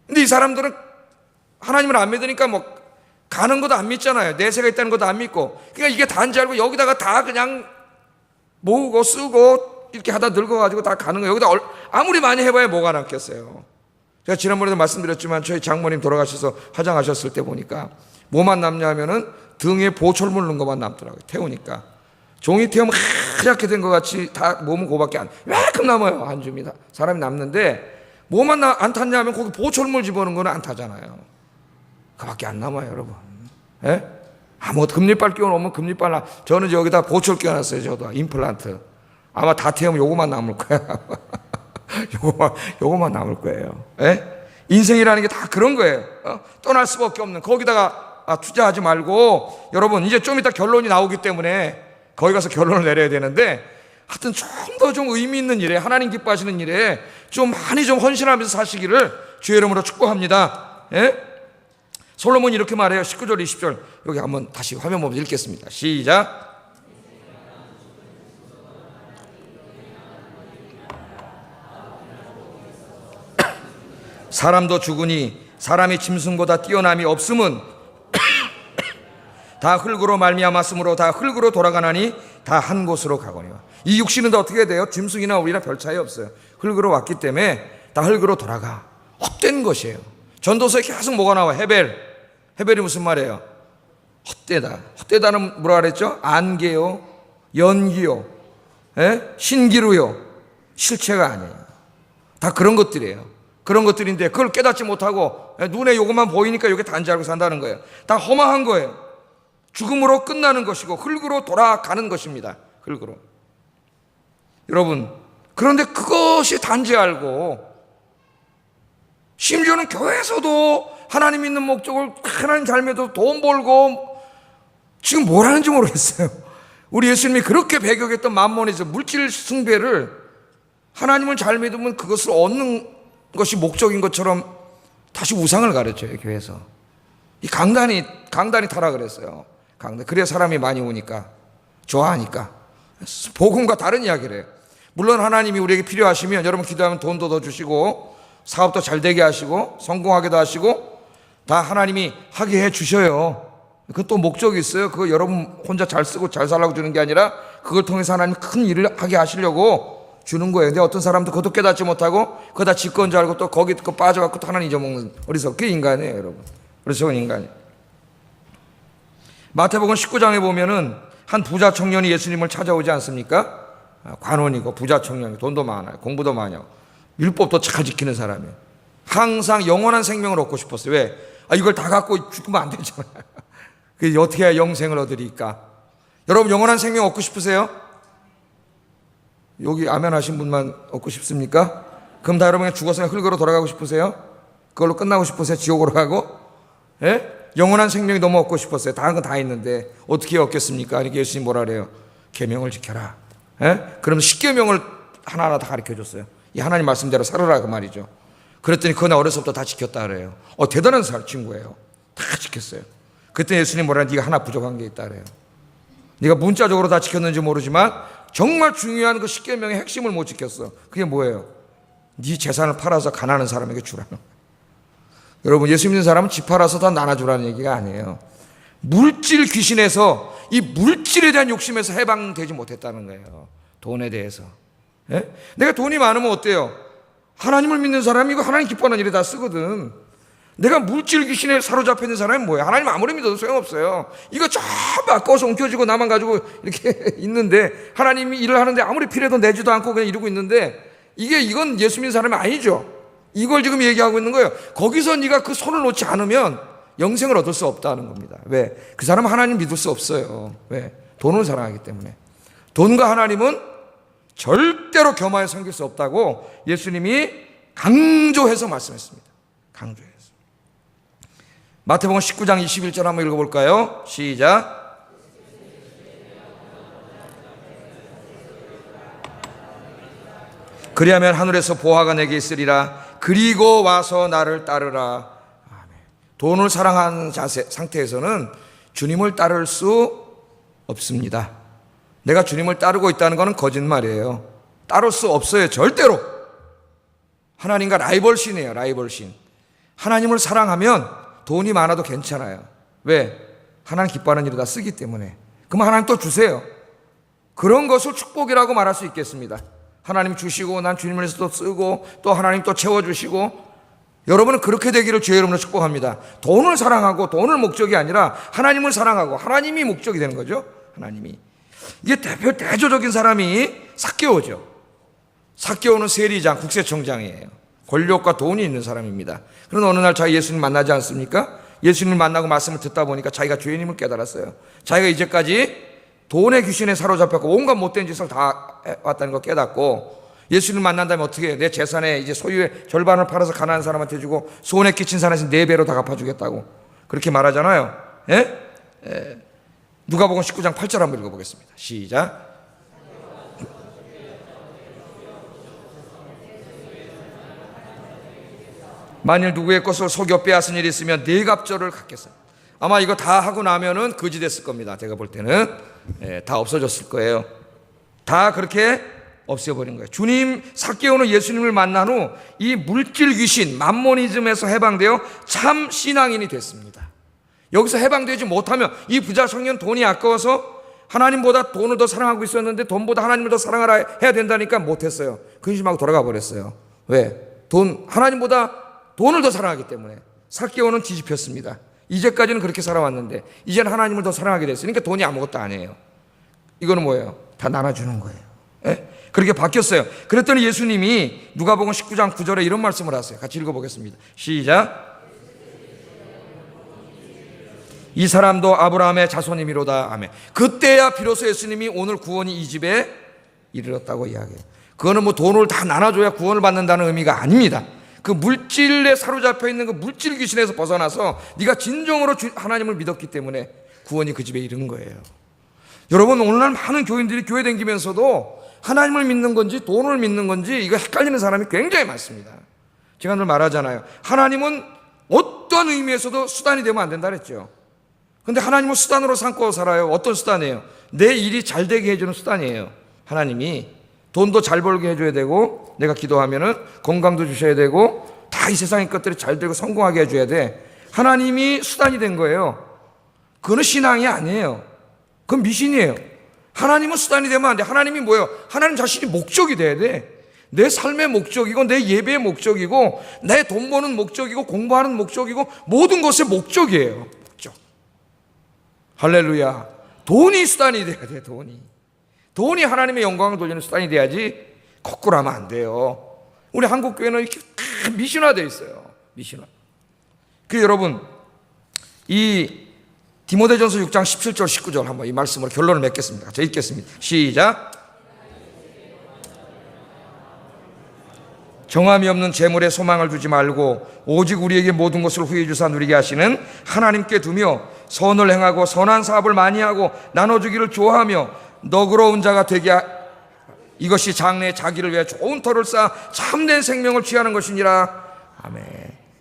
근데 이 사람들은 하나님을 안 믿으니까 뭐 가는 것도 안 믿잖아요. 내세가 있다는 것도 안 믿고. 그러니까 이게 다인지 알고 여기다가 다 그냥 모으고 쓰고 이렇게 하다 늙어가지고 다 가는 거예요. 여기다 아무리 많이 해봐야 뭐가 남겠어요. 제가 지난번에도 말씀드렸지만 저희 장모님 돌아가셔서 화장하셨을 때 보니까 뭐만 남냐 하면은 등에 보철물 넣은 것만 남더라고요. 태우니까. 종이 태우면 하얗게 된 것 같이 다 몸은 그거밖에 왜끔 남아요. 안 줍니다. 사람이 남는데 뭐만 안 탔냐 하면 거기 보철물 집어넣은 거는 안 타잖아요. 그밖에 안 남아요, 여러분. 뭐 금리빨 끼워놓으면 금리빨 저는 여기다 보철 끼워놨어요. 저도 임플란트. 아마 다 태우면 요거만 남을 거야. 요거만 남을 거예요. 인생이라는 게 다 그런 거예요. 떠날 수밖에 없는. 거기다가 투자하지 말고 여러분 이제 좀 이따 결론이 나오기 때문에 거기 가서 결론을 내려야 되는데 하여튼 좀 더 좀 의미 있는 일에 하나님 기뻐하시는 일에 좀 많이 좀 헌신하면서 사시기를 주의 이름으로 축복합니다. 솔로몬이 이렇게 말해요. 19절 20절 여기 한번 다시 화면 보면 읽겠습니다. 시작. 사람도 죽으니 사람이 짐승보다 뛰어남이 없음은 다 흙으로 말미암았으므로 다 흙으로 돌아가나니 다 한 곳으로 가거니와. 이 육신은 다 어떻게 돼요? 짐승이나 우리나 별 차이 없어요. 흙으로 왔기 때문에 다 흙으로 돌아가. 헛된 것이에요. 전도서에 계속 뭐가 나와? 헤벨이 무슨 말이에요? 헛되다. 헛되다는 뭐라 그랬죠? 안개요, 연기요, 신기루요, 실체가 아니에요. 다 그런 것들이에요. 그런 것들인데 그걸 깨닫지 못하고 눈에 요것만 보이니까 요게 단지 알고 산다는 거예요. 다 허망한 거예요. 죽음으로 끝나는 것이고 흙으로 돌아가는 것입니다. 흙으로. 여러분, 그런데 그것이 단지 알고 심지어는 교회에서도 하나님 믿는 목적을 하나님 삶에도 돈 벌고 지금 뭘 하는지 모르겠어요. 우리 예수님이 그렇게 배격했던 만몬에서 물질 숭배를 하나님을 잘 믿으면 그것을 얻는 것이 목적인 것처럼 다시 우상을 가르쳐요. 교회에서 이 강단이 타락을 했어요. 그래야 사람이 많이 오니까 좋아하니까 복음과 다른 이야기를 해요. 물론 하나님이 우리에게 필요하시면 여러분 기도하면 돈도 더 주시고 사업도 잘 되게 하시고 성공하게도 하시고 다 하나님이 하게 해 주셔요. 그것도 목적이 있어요. 그거 여러분 혼자 잘 쓰고 잘 살라고 주는 게 아니라 그걸 통해서 하나님 큰 일을 하게 하시려고 주는 거예요. 근데 어떤 사람도 그것도 깨닫지 못하고 그거 다 지 건 줄 알고 또 거기 빠져갖고 또 하나님 잊어먹는 어리석은 게 인간이에요, 여러분. 어리석은 인간이에요. 마태복음 19장에 보면은 한 부자 청년이 예수님을 찾아오지 않습니까? 관원이고 부자 청년이 돈도 많아요. 공부도 많이 하고 율법도 잘 지키는 사람이에요. 항상 영원한 생명을 얻고 싶었어요. 왜? 이걸 다 갖고 죽으면 안 되잖아요. 그래서 어떻게 해야 영생을 얻으리까? 여러분 영원한 생명 얻고 싶으세요? 여기 아멘 하신 분만 얻고 싶습니까? 그럼 다 여러분 죽어서 흙으로 돌아가고 싶으세요? 그걸로 끝나고 싶으세요? 지옥으로 가고? 예? 영원한 생명이 너무 얻고 싶었어요. 다른 건 다 있는데 어떻게 얻겠습니까? 이렇게 예수님 뭐라 그래요? 계명을 지켜라. 예? 그럼 10계명을 하나하나 다 가르쳐줬어요. 이 하나님 말씀대로 살아라 그 말이죠. 그랬더니 그건 어렸을 때부터 다 지켰다 그래요. 대단한 친구예요. 다 지켰어요. 그때 예수님 뭐라 네가 하나 부족한 게 있다 그래요. 네가 문자적으로 다 지켰는지 모르지만 정말 중요한 그 10계명의 핵심을 못 지켰어. 그게 뭐예요? 네 재산을 팔아서 가난한 사람에게 주라는 거예요. 여러분 예수 믿는 사람은 집 팔아서 다 나눠주라는 얘기가 아니에요. 물질 귀신에서 이 물질에 대한 욕심에서 해방되지 못했다는 거예요. 돈에 대해서. 예? 내가 돈이 많으면 어때요? 하나님을 믿는 사람이 이거 하나님 기뻐하는 일에 다 쓰거든. 내가 물질 귀신에 사로잡혀 있는 사람이 뭐야? 하나님 아무리 믿어도 소용없어요. 이거 전부 아까워서 옮겨지고 나만 가지고 이렇게 있는데 하나님이 일을 하는데 아무리 필요해도 내지도 않고 그냥 이러고 있는데 이건 예수 믿는 사람이 아니죠. 이걸 지금 얘기하고 있는 거예요. 거기서 네가 그 손을 놓지 않으면 영생을 얻을 수 없다는 겁니다. 왜? 그 사람은 하나님 믿을 수 없어요. 왜? 돈을 사랑하기 때문에. 돈과 하나님은 절대로 겸하여 섬길 수 없다고 예수님이 강조해서 말씀했습니다. 강조해서. 마태복음 19장 21절 한번 읽어볼까요? 시작. 그리하면 하늘에서 보화가 내게 있으리라. 그리고 와서 나를 따르라. 아멘. 돈을 사랑하는 상태에서는 주님을 따를 수 없습니다. 내가 주님을 따르고 있다는 것은 거짓말이에요. 따를 수 없어요. 절대로. 하나님과 라이벌신이에요. 라이벌신. 하나님을 사랑하면 돈이 많아도 괜찮아요. 왜? 하나님 기뻐하는 일을 다 쓰기 때문에. 그럼 하나님 또 주세요. 그런 것을 축복이라고 말할 수 있겠습니다. 하나님 주시고 난 주님을 위해서 또 쓰고 또 하나님 또 채워주시고 여러분은 그렇게 되기를 주의 이름으로 축복합니다. 돈을 사랑하고 돈을 목적이 아니라 하나님을 사랑하고 하나님이 목적이 되는 거죠. 하나님이. 이게 대표적인 사람이 삭개오죠. 삭개오는 세리장, 국세청장이에요. 권력과 돈이 있는 사람입니다. 그런데 어느 날 자기 예수님 만나지 않습니까? 예수님을 만나고 말씀을 듣다 보니까 자기가 죄인임을 깨달았어요. 자기가 이제까지 돈의 귀신에 사로잡혔고 온갖 못된 짓을 다 해왔다는 걸 깨닫고 예수님을 만난 다음에 어떻게 해요? 내 재산의 이제 소유의 절반을 팔아서 가난한 사람한테 주고 손해 끼친 사람에서 4배로 다 갚아주겠다고 그렇게 말하잖아요. 예? 누가복음 19장 8절 한번 읽어보겠습니다. 시작. 만일 누구의 것을 속여 빼앗은 일이 있으면 네 갑절을 갚겠어요. 아마 이거 다 하고 나면은 거지 됐을 겁니다. 제가 볼 때는 다 없어졌을 거예요. 다 그렇게 없애버린 거예요. 주님, 삭개오는 예수님을 만난 후 이 물질 귀신 맘모니즘에서 해방되어 참 신앙인이 됐습니다. 여기서 해방되지 못하면 이 부자 청년 돈이 아까워서 하나님보다 돈을 더 사랑하고 있었는데 돈보다 하나님을 더 사랑하라 해야 된다니까 못했어요. 근심하고 돌아가 버렸어요. 왜? 하나님보다 돈을 더 사랑하기 때문에. 삭개오는 뒤집혔습니다. 이제까지는 그렇게 살아왔는데 이제는 하나님을 더 사랑하게 됐으니까 돈이 아무것도 아니에요. 이거는 뭐예요? 다 나눠주는 거예요. 예? 그렇게 바뀌었어요. 그랬더니 예수님이 누가복음 19장 9절에 이런 말씀을 하세요. 같이 읽어보겠습니다. 시작. 이 사람도 아브라함의 자손이미로다. 아멘. 그때야 비로소 예수님이 오늘 구원이 이 집에 이르렀다고 이야기해요. 그거는 뭐 돈을 다 나눠줘야 구원을 받는다는 의미가 아닙니다. 그 물질에 사로잡혀 있는 그 물질 귀신에서 벗어나서 네가 진정으로 하나님을 믿었기 때문에 구원이 그 집에 이른 거예요. 여러분, 오늘날 많은 교인들이 교회 다니면서도 하나님을 믿는 건지 돈을 믿는 건지 이거 헷갈리는 사람이 굉장히 많습니다. 제가 늘 말하잖아요. 하나님은 어떤 의미에서도 수단이 되면 안 된다 그랬죠. 근데 하나님은 수단으로 삼고 살아요. 어떤 수단이에요? 내 일이 잘 되게 해주는 수단이에요. 하나님이 돈도 잘 벌게 해줘야 되고, 내가 기도하면은 건강도 주셔야 되고, 다 이 세상의 것들이 잘 되고 성공하게 해줘야 돼. 하나님이 수단이 된 거예요. 그거는 신앙이 아니에요. 그건 미신이에요. 하나님은 수단이 되면 안 돼. 하나님이 뭐예요? 하나님 자신이 목적이 돼야 돼. 내 삶의 목적이고, 내 예배의 목적이고, 내 돈 버는 목적이고, 공부하는 목적이고, 모든 것의 목적이에요. 목적. 할렐루야. 돈이 수단이 돼야 돼. 돈이 하나님의 영광을 돌리는 수단이 돼야지 거꾸로 하면 안 돼요. 우리 한국 교회는 이렇게 다 미신화되어 있어요. 미신화. 여러분, 이 디모데전서 6장 17절 19절 한번 이 말씀으로 결론을 맺겠습니다. 제가 읽겠습니다. 시작. 정함이 없는 재물에 소망을 두지 말고 오직 우리에게 모든 것을 후히 주사 누리게 하시는 하나님께 두며 선을 행하고 선한 사업을 많이 하고 나눠주기를 좋아하며 너그러운 자가 되게 이것이 장래에 자기를 위해 좋은 터를 쌓아 참된 생명을 취하는 것이니라. 아멘.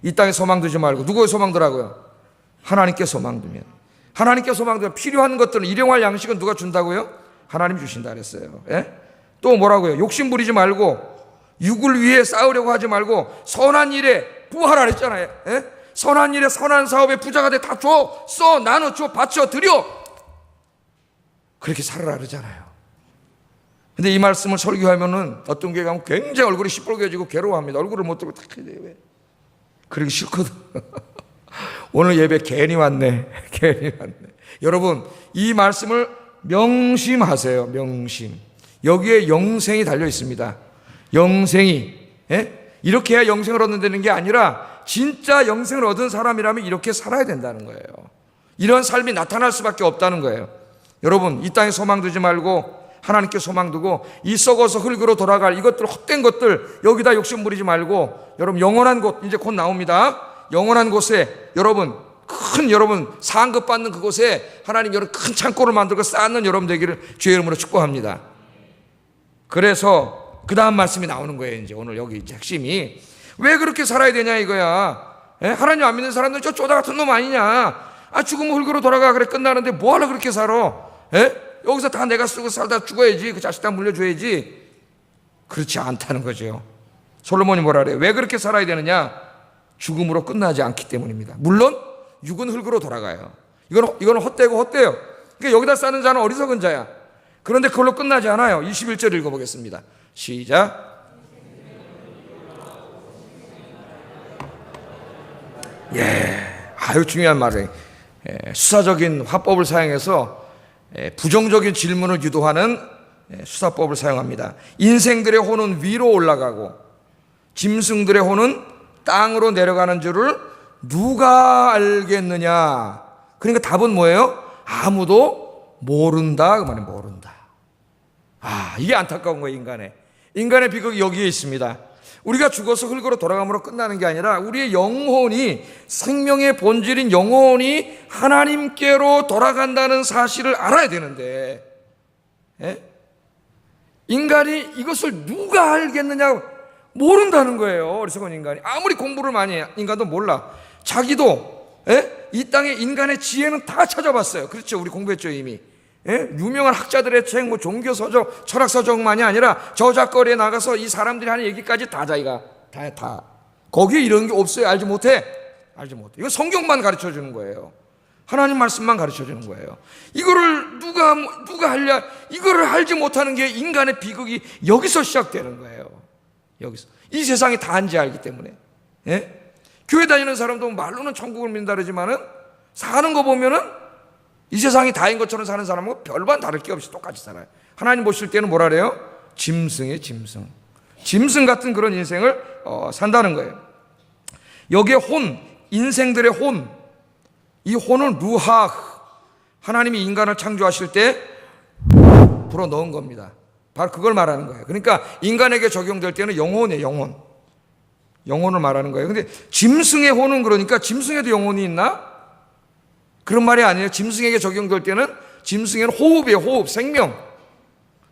이 땅에 소망 두지 말고 누구의 소망 두라고요? 하나님께 소망 두면. 하나님께 소망 두면 필요한 것들은 일용할 양식은 누가 준다고요? 하나님 주신다 그랬어요. 예? 또 뭐라고요? 욕심 부리지 말고 육을 위해 싸우려고 하지 말고 선한 일에 부하라 그랬잖아요. 예? 선한 일에 선한 사업에 부자가 돼 다 줘, 써, 나눠 줘, 바쳐, 드려. 그렇게 살아라 그러잖아요. 근데 이 말씀을 설교하면은 어떤 교회 가면 굉장히 얼굴이 시뻘개지고 괴로워합니다. 얼굴을 못 들고 탁 해야 돼요. 왜? 그러기 싫거든. 오늘 예배 괜히 왔네. 여러분, 이 말씀을 명심하세요. 명심. 여기에 영생이 달려 있습니다. 영생이. 예? 이렇게 해야 영생을 얻는다는 게 아니라 진짜 영생을 얻은 사람이라면 이렇게 살아야 된다는 거예요. 이런 삶이 나타날 수밖에 없다는 거예요. 여러분, 이 땅에 소망 두지 말고 하나님께 소망 두고 이 썩어서 흙으로 돌아갈 이것들 헛된 것들 여기다 욕심 부리지 말고 여러분 영원한 곳 이제 곧 나옵니다. 영원한 곳에 여러분 상급 받는 그곳에 하나님 여러분 큰 창고를 만들고 쌓는 여러분 되기를 주의 이름으로 축복합니다. 그래서 그 다음 말씀이 나오는 거예요. 이제 오늘 여기 이제 핵심이 왜 그렇게 살아야 되냐 이거야. 예? 하나님 안 믿는 사람들은 저 쪼다 같은 놈 아니냐. 죽으면 흙으로 돌아가 그래 끝나는데 뭐하러 그렇게 살아. 예? 여기서 다 내가 쓰고 살다 죽어야지. 그 자식 다 물려줘야지. 그렇지 않다는 거죠. 솔로몬이 뭐라 그래요? 왜 그렇게 살아야 되느냐? 죽음으로 끝나지 않기 때문입니다. 물론 육은 흙으로 돌아가요. 이거는 헛되고 헛돼요. 그러니까 여기다 싸는 자는 어리석은 자야. 그런데 그걸로 끝나지 않아요. 21절 읽어보겠습니다. 시작. 아유 중요한 말이에요. 수사적인 화법을 사용해서 부정적인 질문을 유도하는 수사법을 사용합니다. 인생들의 혼은 위로 올라가고 짐승들의 혼은 땅으로 내려가는 줄을 누가 알겠느냐. 그러니까 답은 뭐예요? 아무도 모른다. 그 말이 모른다. 이게 안타까운 거예요. 인간의 비극이 여기에 있습니다. 우리가 죽어서 흙으로 돌아감으로 끝나는 게 아니라 우리의 영혼이 생명의 본질인 영혼이 하나님께로 돌아간다는 사실을 알아야 되는데 인간이 이것을 누가 알겠느냐 모른다는 거예요. 어리석은 인간이. 아무리 공부를 많이 해, 인간도 몰라. 자기도 이 땅의 인간의 지혜는 다 찾아봤어요. 그렇죠. 우리 공부했죠 이미. 유명한 학자들의 책, 뭐 종교서적, 철학서적만이 아니라 저작거리에 나가서 이 사람들이 하는 얘기까지 다 자기가 다 거기에 이런 게 없어요. 알지 못해. 이거 성경만 가르쳐 주는 거예요. 하나님 말씀만 가르쳐 주는 거예요. 이거를 누가 하려, 이거를 알지 못하는 게 인간의 비극이 여기서 시작되는 거예요. 여기서. 이 세상이 다인지 알기 때문에. 교회 다니는 사람도 말로는 천국을 믿는다 그러지만은 사는 거 보면은 이 세상이 다인 것처럼 사는 사람하고 별반 다를 게 없이 똑같이 살아요. 하나님 보실 때는 뭐라 그래요? 짐승이에요, 짐승. 짐승 같은 그런 인생을 산다는 거예요. 여기에 혼, 인생들의 혼, 이 혼은 루하, 하나님이 인간을 창조하실 때 불어넣은 겁니다. 바로 그걸 말하는 거예요. 그러니까 인간에게 적용될 때는 영혼이에요, 영혼을 말하는 거예요. 근데 짐승의 혼은 그러니까 짐승에도 영혼이 있나? 그런 말이 아니에요. 짐승에게 적용될 때는 짐승에는 호흡이에요, 호흡, 생명.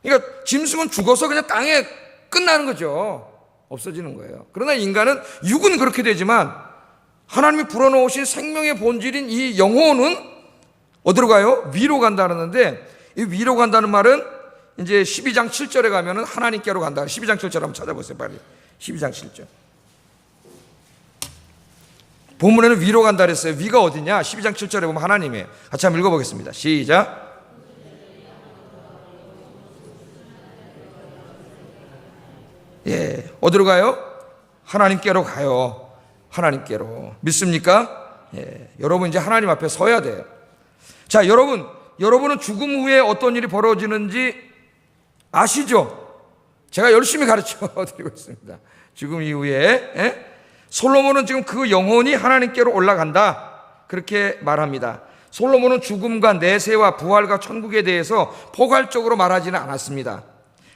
그러니까 짐승은 죽어서 그냥 땅에 끝나는 거죠. 없어지는 거예요. 그러나 인간은 육은 그렇게 되지만 하나님이 불어넣으신 생명의 본질인 이 영혼은 어디로 가요? 위로 간다는데, 이 위로 간다는 말은 이제 12장 7절에 가면은 하나님께로 간다. 12장 7절 한번 찾아보세요, 빨리. 12장 7절. 본문에는 위로 간다 그랬어요. 위가 어디냐? 12장 7절에 보면 하나님이에요. 같이 한번 읽어보겠습니다. 시작. 어디로 가요? 하나님께로 가요. 하나님께로. 믿습니까? 여러분 이제 하나님 앞에 서야 돼요. 자, 여러분은 죽음 후에 어떤 일이 벌어지는지 아시죠? 제가 열심히 가르쳐 드리고 있습니다. 죽음 이후에. 솔로몬은 지금 그 영혼이 하나님께로 올라간다, 그렇게 말합니다. 솔로몬은 죽음과 내세와 부활과 천국에 대해서 포괄적으로 말하지는 않았습니다.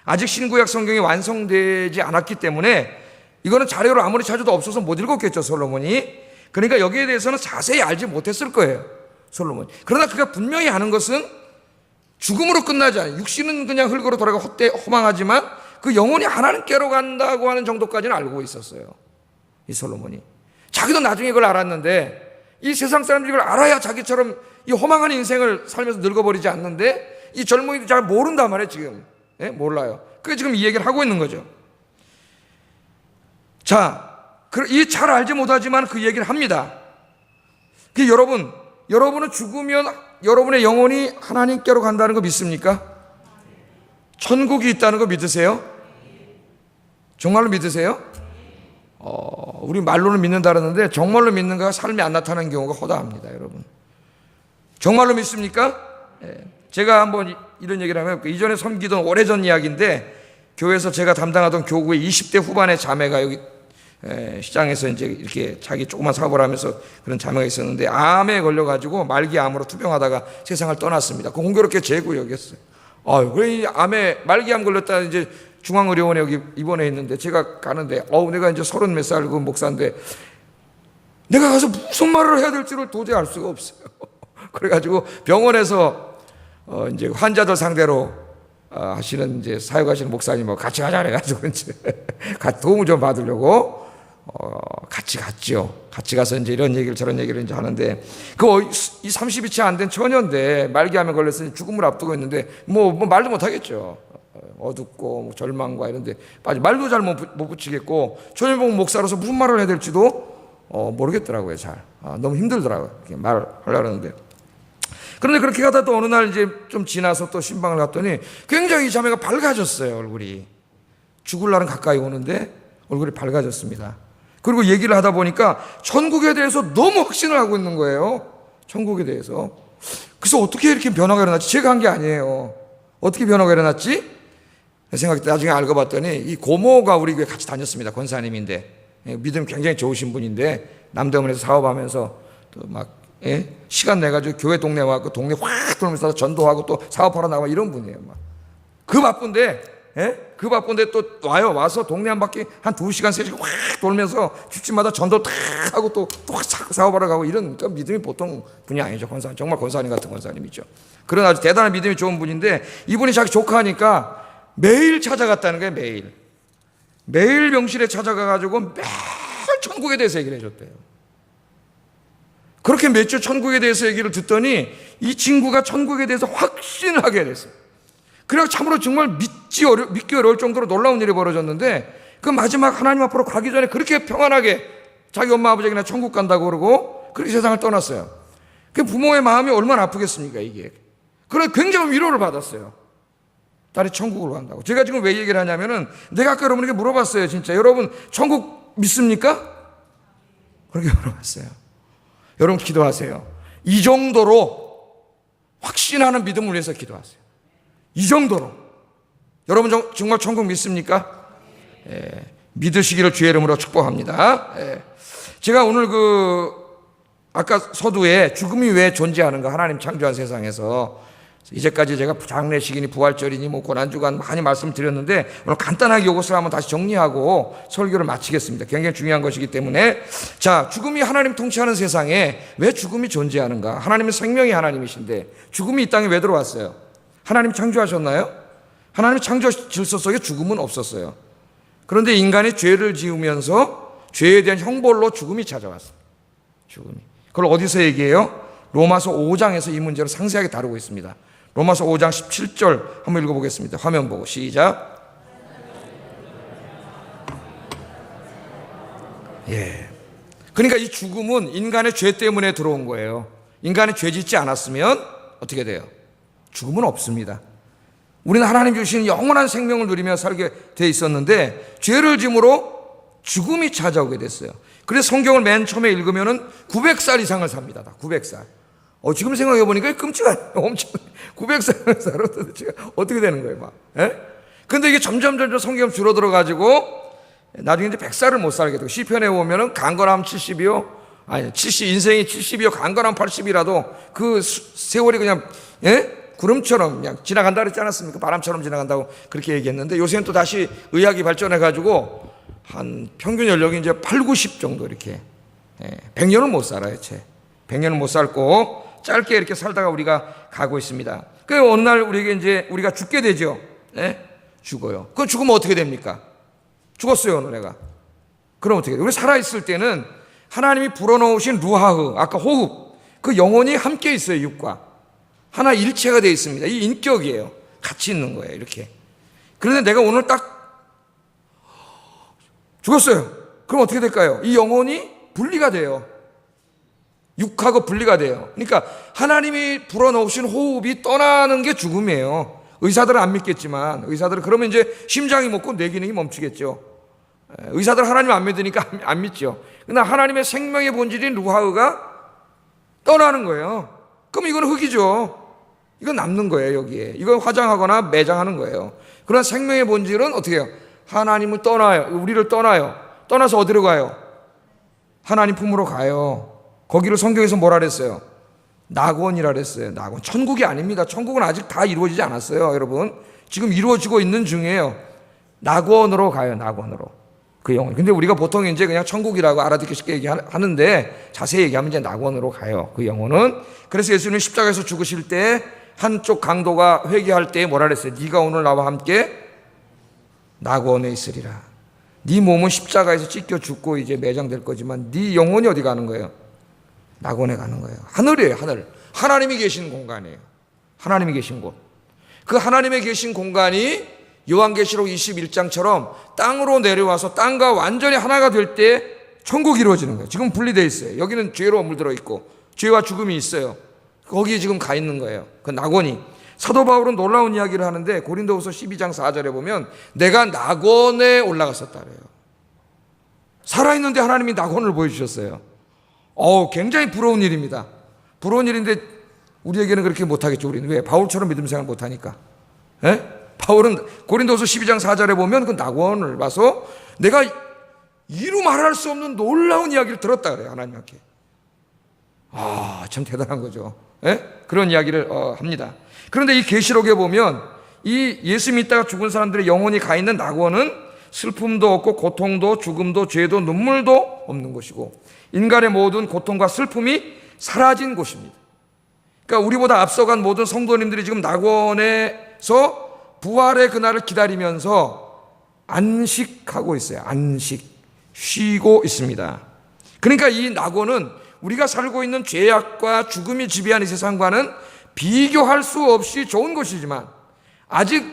아직 신구약 성경이 완성되지 않았기 때문에 이거는 자료를 아무리 찾아도 없어서 못 읽었겠죠, 솔로몬이. 그러니까 여기에 대해서는 자세히 알지 못했을 거예요, 솔로몬이. 그러나 그가 분명히 아는 것은 죽음으로 끝나지 않아요. 육신은 그냥 흙으로 돌아가 허망하지만 그 영혼이 하나님께로 간다고 하는 정도까지는 알고 있었어요, 이 솔로몬이. 자기도 나중에 그걸 알았는데, 이 세상 사람들이 이걸 알아야 자기처럼 이 허망한 인생을 살면서 늙어버리지 않는데, 이 젊은이도 잘 모른단 말이에요, 지금. 몰라요. 그게 지금 이 얘기를 하고 있는 거죠. 자, 이 잘 알지 못하지만 그 얘기를 합니다. 여러분은 죽으면 여러분의 영혼이 하나님께로 간다는 거 믿습니까? 천국이 있다는 거 믿으세요? 정말로 믿으세요? 우리 말로는 믿는다는데 정말로 믿는가 삶이 안 나타나는 경우가 허다합니다, 여러분. 정말로 믿습니까? 제가 한번 이런 얘기를 하면, 이전에 섬기던 오래전 이야기인데, 교회에서 제가 담당하던 교구의 20대 후반의 자매가 여기 시장에서 이제 이렇게 자기 조그만 사업을 하면서 그런 자매가 있었는데, 암에 걸려가지고 말기암으로 투병하다가 세상을 떠났습니다. 그 공교롭게 제 구역이었어요. 그래, 암에 말기암 걸렸다 이제 중앙의료원에 여기 입원해 있는데, 제가 가는데, 내가 이제 30 몇 살 그 목사인데, 내가 가서 무슨 말을 해야 될지를 도저히 알 수가 없어요. 그래가지고 병원에서 이제 환자들 상대로 하시는 이제 사역하시는 목사님하고 같이 가자 그래가지고 이제 도움을 좀 받으려고 같이 갔죠. 같이 가서 이제 이런 얘기를 저런 얘기를 이제 하는데, 이 30이 채 안 된 처녀인데 말기암에 걸려서 죽음을 앞두고 있는데 뭐 말도 못 하겠죠. 어둡고 뭐 절망과 이런데 말도 잘 못 붙이겠고, 전현봉 목사로서 무슨 말을 해야 될지도 모르겠더라고요. 잘 너무 힘들더라고요, 이렇게 말하려고 하는데. 그런데 그렇게 가다 또 어느 날 이제 좀 지나서 또 신방을 갔더니 굉장히 자매가 밝아졌어요, 얼굴이. 죽을 날은 가까이 오는데 얼굴이 밝아졌습니다. 그리고 얘기를 하다 보니까 천국에 대해서 너무 확신을 하고 있는 거예요, 천국에 대해서. 그래서 어떻게 이렇게 변화가 일어났지? 제가 한 게 아니에요. 어떻게 변화가 일어났지? 생각해 나중에 알고 봤더니 이 고모가 우리 교회 같이 다녔습니다. 권사님인데, 믿음 굉장히 좋으신 분인데, 남대문에서 사업하면서 또 막 시간 내가지고 교회 동네 와서 동네 확 돌면서 전도하고 또 사업하러 나와 이런 분이에요. 막 그 바쁜데 또 와서 동네 한 바퀴 한 2시간 3시간 확 돌면서 집집마다 전도 탁 하고 또 사업하러 가고, 이런 믿음이 보통 분이 아니죠. 권사님, 정말 권사님 같은 권사님이죠. 그런 아주 대단한 믿음이 좋은 분인데, 이분이 자기 조카니까 매일 찾아갔다는 거예요. 매일 병실에 찾아가가지고 매일 천국에 대해서 얘기를 해줬대요. 그렇게 몇 주 천국에 대해서 얘기를 듣더니 이 친구가 천국에 대해서 확신을 하게 됐어요. 그래서 참으로 정말 믿기 어려울 정도로 놀라운 일이 벌어졌는데, 그 마지막 하나님 앞으로 가기 전에 그렇게 평안하게 자기 엄마 아버지에게나 천국 간다고 그러고 그렇게 세상을 떠났어요. 그 부모의 마음이 얼마나 아프겠습니까, 이게. 그래서 굉장히 위로를 받았어요. 딸이 천국으로 간다고. 제가 지금 왜 얘기를 하냐면은, 내가 아까 여러분에게 물어봤어요. 진짜 여러분 천국 믿습니까? 그렇게 물어봤어요. 여러분 기도하세요. 이 정도로 확신하는 믿음을 위해서 기도하세요. 이 정도로. 여러분 정말 천국 믿습니까? 믿으시기를 주의 이름으로 축복합니다. 제가 오늘 아까 서두에 죽음이 왜 존재하는가, 하나님 창조한 세상에서 이제까지 제가 장례식이니 부활절이니 고난주간 많이 말씀드렸는데, 오늘 간단하게 이것을 한번 다시 정리하고 설교를 마치겠습니다. 굉장히 중요한 것이기 때문에. 자, 죽음이 하나님 통치하는 세상에 왜 죽음이 존재하는가? 하나님은 생명의 하나님이신데 죽음이 이 땅에 왜 들어왔어요? 하나님 창조하셨나요? 하나님 창조 질서 속에 죽음은 없었어요. 그런데 인간이 죄를 지으면서 죄에 대한 형벌로 죽음이 찾아왔어요. 죽음이. 그걸 어디서 얘기해요? 로마서 5장에서 이 문제를 상세하게 다루고 있습니다. 로마서 5장 17절 한번 읽어보겠습니다. 화면 보고 시작. 그러니까 이 죽음은 인간의 죄 때문에 들어온 거예요. 인간이 죄 짓지 않았으면 어떻게 돼요? 죽음은 없습니다. 우리는 하나님 주신 영원한 생명을 누리며 살게 돼 있었는데, 죄를 짐으로 죽음이 찾아오게 됐어요. 그래서 성경을 맨 처음에 읽으면은 900살 이상을 삽니다. 다 900살. 지금 생각해 보니까 끔찍한, 엄청 900살을 살아 도대체 어떻게 되는 거예요, 막. 근데 이게 점점 성경 줄어들어 가지고 나중에 이제 100살을 못 살게 되고, 시편에 보면은 강건함 70이요, 아니 70, 인생이 70이요 강건함 80이라도 그 세월이 그냥 구름처럼 그냥 지나간다 그랬지 않았습니까? 바람처럼 지나간다고 그렇게 얘기했는데, 요새는 또 다시 의학이 발전해 가지고 한 평균 연령이 이제 8, 90 정도 이렇게 100년은 못 살아요. 100년은 못 살고 짧게 이렇게 살다가 우리가 가고 있습니다. 그 어느 날 우리가 죽게 되죠. 죽어요. 그 죽으면 어떻게 됩니까? 죽었어요, 오늘 내가. 그럼 어떻게 돼요? 우리 살아있을 때는 하나님이 불어넣으신 루하흐, 아까 호흡, 그 영혼이 함께 있어요. 육과 하나 일체가 되어 있습니다. 이 인격이에요. 같이 있는 거예요, 이렇게. 그런데 내가 오늘 딱 죽었어요. 그럼 어떻게 될까요? 이 영혼이 분리가 돼요. 육하고 분리가 돼요. 그러니까 하나님이 불어넣으신 호흡이 떠나는 게 죽음이에요. 의사들은 안 믿겠지만, 의사들은 그러면 이제 심장이 멎고 뇌 기능이 멈추겠죠. 의사들은 하나님 안 믿으니까 안 믿죠. 그러나 하나님의 생명의 본질인 루하흐가 떠나는 거예요. 그럼 이건 흙이죠. 이건 남는 거예요, 여기에. 이건 화장하거나 매장하는 거예요. 그러나 생명의 본질은 어떻게 해요? 하나님을 떠나요. 우리를 떠나요. 떠나서 어디로 가요? 하나님 품으로 가요. 거기를 성경에서 뭐라 그랬어요? 낙원이라 그랬어요. 낙원. 천국이 아닙니다. 천국은 아직 다 이루어지지 않았어요, 여러분. 지금 이루어지고 있는 중이에요. 낙원으로 가요, 낙원으로. 그 영혼. 근데 우리가 보통 이제 그냥 천국이라고 알아듣기 쉽게 얘기하는데, 자세히 얘기하면 이제 낙원으로 가요, 그 영혼은. 그래서 예수님이 십자가에서 죽으실 때 한쪽 강도가 회개할 때 뭐라 그랬어요? 네가 오늘 나와 함께 낙원에 있으리라. 네 몸은 십자가에서 찢겨 죽고 이제 매장될 거지만 네 영혼이 어디 가는 거예요? 낙원에 가는 거예요. 하늘이에요, 하늘. 하나님이 계신 공간이에요. 하나님이 계신 곳. 그 하나님의 계신 공간이 요한계시록 21장처럼 땅으로 내려와서 땅과 완전히 하나가 될 때 천국이 이루어지는 거예요. 지금 분리되어 있어요. 여기는 죄로 물들어 있고 죄와 죽음이 있어요. 거기에 지금 가 있는 거예요. 그 낙원이. 사도 바울은 놀라운 이야기를 하는데, 고린도후서 12장 4절에 보면 내가 낙원에 올라갔었다 그래요. 살아있는데 하나님이 낙원을 보여주셨어요. 굉장히 부러운 일입니다. 부러운 일인데 우리에게는 그렇게 못하겠죠. 우리는 왜? 바울처럼 믿음 생활 못하니까. 바울은 고린도서 12장 4절에 보면 그 낙원을 봐서 내가 이루 말할 수 없는 놀라운 이야기를 들었다 그래요, 하나님께. 참 대단한 거죠. 그런 이야기를 합니다. 그런데 이 계시록에 보면 이 예수 믿다가 죽은 사람들의 영혼이 가 있는 낙원은 슬픔도 없고 고통도 죽음도 죄도 눈물도 없는 곳이고, 인간의 모든 고통과 슬픔이 사라진 곳입니다. 그러니까 우리보다 앞서간 모든 성도님들이 지금 낙원에서 부활의 그날을 기다리면서 안식하고 있어요. 안식. 쉬고 있습니다. 그러니까 이 낙원은 우리가 살고 있는 죄악과 죽음이 지배하는 이 세상과는 비교할 수 없이 좋은 곳이지만 아직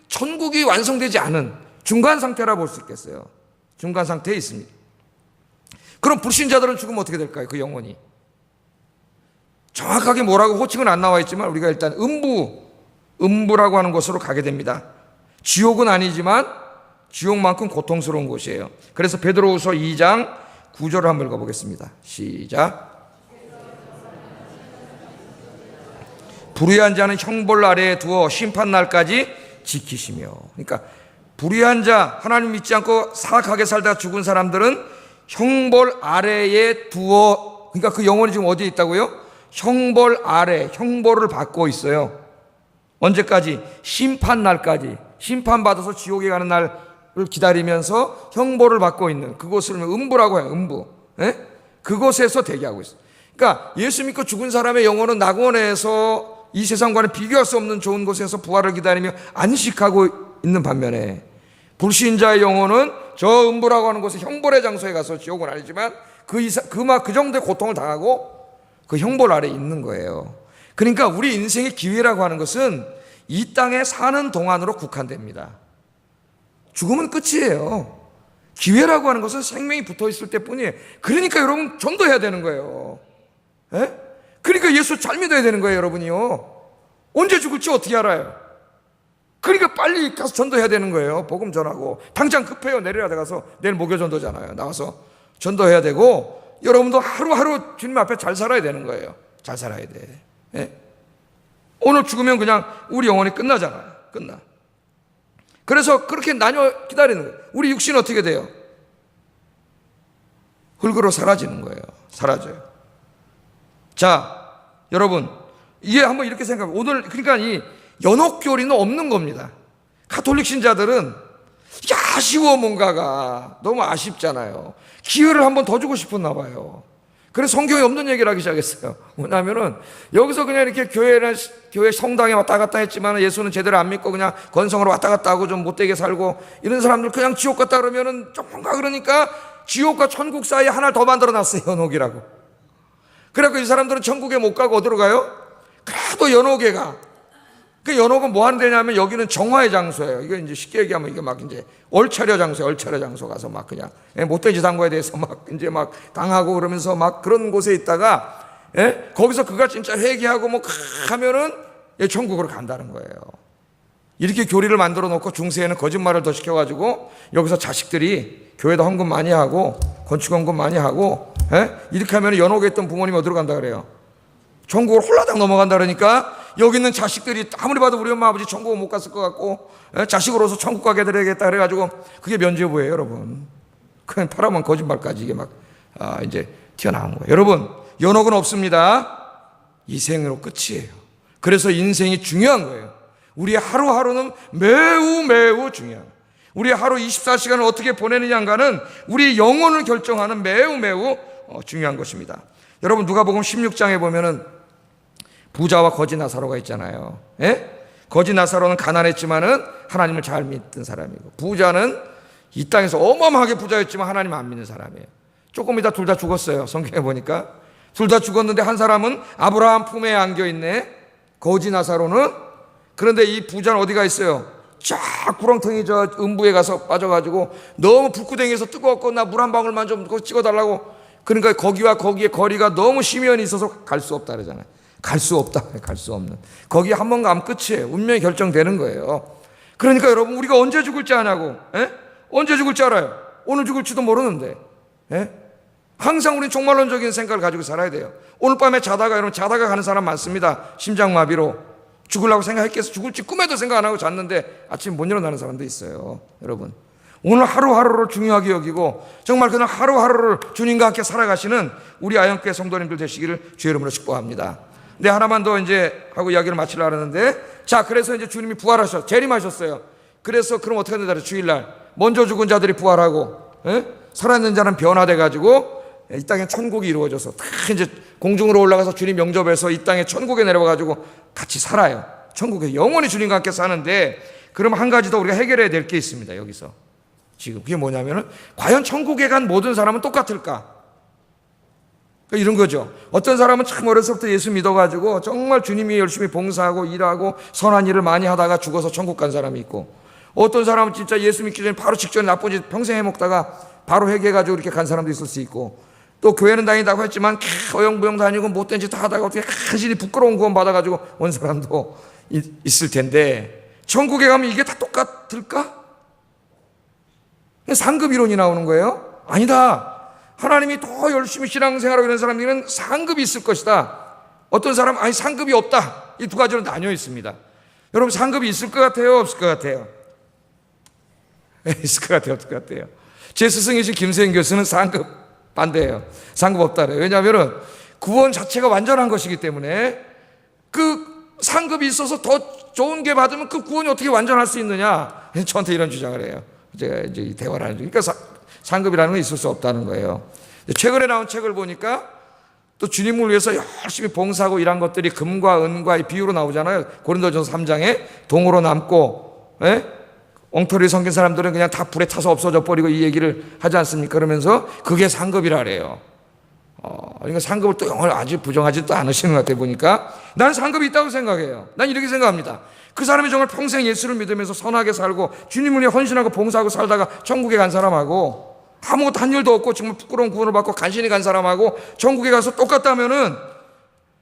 천국이 완성되지 않은 중간 상태라 볼 수 있겠어요. 중간 상태에 있습니다. 그럼 불신자들은 죽으면 어떻게 될까요? 그 영혼이. 정확하게 뭐라고 호칭은 안 나와 있지만 우리가 일단 음부라고 하는 곳으로 가게 됩니다. 지옥은 아니지만 지옥만큼 고통스러운 곳이에요. 그래서 베드로후서 2장 9절을 한번 읽어보겠습니다. 시작. 불의한 자는 형벌 아래에 두어 심판날까지 지키시며. 그러니까 불의한 자, 하나님 믿지 않고 사악하게 살다 죽은 사람들은 형벌 아래에 두어, 그러니까 그 영혼이 지금 어디에 있다고요? 형벌 아래, 형벌을 받고 있어요. 언제까지? 심판날까지. 심판받아서 지옥에 가는 날을 기다리면서 형벌을 받고 있는 그곳을 음부라고 해요. 음부. 예? 그곳에서 대기하고 있어요. 그러니까 예수 믿고 죽은 사람의 영혼은 낙원에서 이 세상과는 비교할 수 없는 좋은 곳에서 부활을 기다리며 안식하고 있는 반면에 불신자의 영혼은 저 음부라고 하는 곳에 형벌의 장소에 가서, 지옥은 아니지만 그 정도의 고통을 당하고 그 형벌 아래에 있는 거예요. 그러니까 우리 인생의 기회라고 하는 것은 이 땅에 사는 동안으로 국한됩니다. 죽으면 끝이에요. 기회라고 하는 것은 생명이 붙어 있을 때뿐이에요. 그러니까 여러분 전도해야 되는 거예요. 예? 그러니까 예수 잘 믿어야 되는 거예요, 여러분이요. 언제 죽을지 어떻게 알아요? 그러니까 빨리 가서 전도해야 되는 거예요. 복음 전하고. 당장 급해요. 내려야 가서 내일 목요 전도잖아요. 나와서 전도해야 되고, 여러분도 하루하루 주님 앞에 잘 살아야 되는 거예요. 잘 살아야 돼. 예? 오늘 죽으면 그냥 우리 영혼이 끝나잖아요. 끝나. 그래서 그렇게 나뉘어 기다리는 거예요. 우리 육신은 어떻게 돼요? 흙으로 사라지는 거예요. 사라져요. 자, 여러분, 이게 한번 이렇게 생각해요. 오늘 그러니까 이 연옥교리는 없는 겁니다. 가톨릭 신자들은 아쉬워, 뭔가가 너무 아쉽잖아요. 기회를 한번 더 주고 싶었나 봐요. 그래서 성경에 없는 얘기를 하기 시작했어요. 뭐냐면은 여기서 그냥 이렇게 교회 성당에 왔다 갔다 했지만 예수는 제대로 안 믿고 그냥 건성으로 왔다 갔다 하고 좀 못되게 살고 이런 사람들 그냥 지옥 갔다 그러면은 좀 뭔가 그러니까 지옥과 천국 사이에 하나 더 만들어 놨어요. 연옥이라고. 그래갖고 이 사람들은 천국에 못 가고 어디로 가요? 그래도 연옥에 가. 그 연옥은 뭐 하는 데냐면 여기는 정화의 장소예요. 이거 이제 쉽게 얘기하면 이게 막 이제 얼차려 장소예요. 얼차려 장소 가서 막 그냥 못된 짓 한 거에 대해서 막 이제 막 당하고 그러면서 막 그런 곳에 있다가 거기서 그가 진짜 회개하고 뭐 하면은 천국으로 간다는 거예요. 이렇게 교리를 만들어 놓고 중세에는 거짓말을 더 시켜가지고 여기서 자식들이 교회도 헌금 많이 하고 건축헌금 많이 하고 이렇게 하면 연옥에 있던 부모님이 어디로 간다 그래요? 천국으로 홀라당 넘어간다 그러니까 여기 있는 자식들이 아무리 봐도 우리 엄마 아버지 천국은 못 갔을 것 같고 자식으로서 천국 가게 되겠다 그래가지고 그게 면죄부예요, 여러분. 그냥 파라만 거짓말까지 이게 막 이제 튀어나온 거예요. 여러분, 연옥은 없습니다. 이 생으로 끝이에요. 그래서 인생이 중요한 거예요. 우리의 하루하루는 매우 매우 중요한 거예요. 우리의 하루 24시간을 어떻게 보내느냐가는 우리 영혼을 결정하는 매우 매우 중요한 것입니다. 여러분, 누가복음 16장에 보면은 부자와 거지 나사로가 있잖아요. 거지 나사로는 가난했지만은 하나님을 잘 믿던 사람이고, 부자는 이 땅에서 어마어마하게 부자였지만 하나님 안 믿는 사람이에요. 조금 이따 둘 다 죽었어요. 성경에 보니까 둘 다 죽었는데 한 사람은 아브라함 품에 안겨 있네. 거지 나사로는. 그런데 이 부자는 어디가 있어요? 쫙 구렁텅이 저 음부에 가서 빠져가지고 너무 불구덩이에서 뜨거웠고 나 물 한 방울만 좀 찍어달라고. 그러니까 거기와 거기의 거리가 너무 심연이 있어서 갈 수 없다 그러잖아요. 갈 수 없다. 갈 수 없는. 거기 한 번 가면 끝이에요. 운명이 결정되는 거예요. 그러니까 여러분, 우리가 언제 죽을지 아냐고. 언제 죽을지 알아요. 오늘 죽을지도 모르는데. 항상 우리는 종말론적인 생각을 가지고 살아야 돼요. 오늘 밤에 자다가 가는 사람 많습니다. 심장마비로 죽으려고 생각했겠어. 죽을지 꿈에도 생각 안 하고 잤는데 아침 못 일어나는 사람도 있어요. 여러분, 오늘 하루하루를 중요하게 여기고 정말 그날 하루하루를 주님과 함께 살아가시는 우리 아영교회 성도님들 되시기를 주의 이름으로 축복합니다. 네, 하나만 더 이제 하고 이야기를 마치려고 하는데, 자, 그래서 이제 주님이 재림하셨어요. 그래서 그럼 어떻게 된다? 주일날 먼저 죽은 자들이 부활하고 살아있는 자는 변화돼 가지고 이 땅에 천국이 이루어져서 다 이제 공중으로 올라가서 주님 영접해서 이 땅에 천국에 내려와 가지고 같이 살아요. 천국에 영원히 주님과 함께 사는데, 그럼 한 가지 더 우리가 해결해야 될 게 있습니다. 여기서 지금 그게 뭐냐면은 과연 천국에 간 모든 사람은 똑같을까? 이런 거죠. 어떤 사람은 참 어려서부터 예수 믿어가지고 정말 주님이 열심히 봉사하고 일하고 선한 일을 많이 하다가 죽어서 천국 간 사람이 있고, 어떤 사람은 진짜 예수 믿기 전에 바로 직전에 나쁜 짓 평생 해먹다가 바로 회개해가지고 이렇게 간 사람도 있을 수 있고, 또 교회는 다닌다고 했지만 어영부영 다니고 못된 짓 다 하다가 어떻게 간신히 부끄러운 구원 받아가지고 온 사람도 있을 텐데, 천국에 가면 이게 다 똑같을까? 상급 이론이 나오는 거예요. 아니다. 하나님이 더 열심히 신앙생활하고 이런 사람들은 상급이 있을 것이다. 어떤 사람은 아니 상급이 없다. 이 두 가지로 나뉘어 있습니다. 여러분 상급이 있을 것 같아요? 없을 것 같아요? 있을 것 같아요? 없을 것 같아요? 제 스승이신 김세인 교수는 상급 반대예요. 상급 없다래요. 왜냐하면 구원 자체가 완전한 것이기 때문에 그 상급이 있어서 더 좋은 게 받으면 그 구원이 어떻게 완전할 수 있느냐. 저한테 이런 주장을 해요. 제가 이제 대화를 하는 중. 그러니까 상급이라는 건 있을 수 없다는 거예요. 최근에 나온 책을 보니까 또 주님을 위해서 열심히 봉사하고 일한 것들이 금과 은과의 비유로 나오잖아요. 고린도전서 3장에 동으로 남고 엉터리 섬긴 사람들은 그냥 다 불에 타서 없어져 버리고 이 얘기를 하지 않습니까? 그러면서 그게 상급이라 그래요. 그러니까 상급을 또 영어를 아주 부정하지도 않으시는 것 같아 보니까 나는 상급이 있다고 생각해요. 난 이렇게 생각합니다. 그 사람이 정말 평생 예수를 믿으면서 선하게 살고 주님을 위해 헌신하고 봉사하고 살다가 천국에 간 사람하고 아무것도 한 일도 없고 정말 부끄러운 구원을 받고 간신히 간 사람하고 천국에 가서 똑같다면은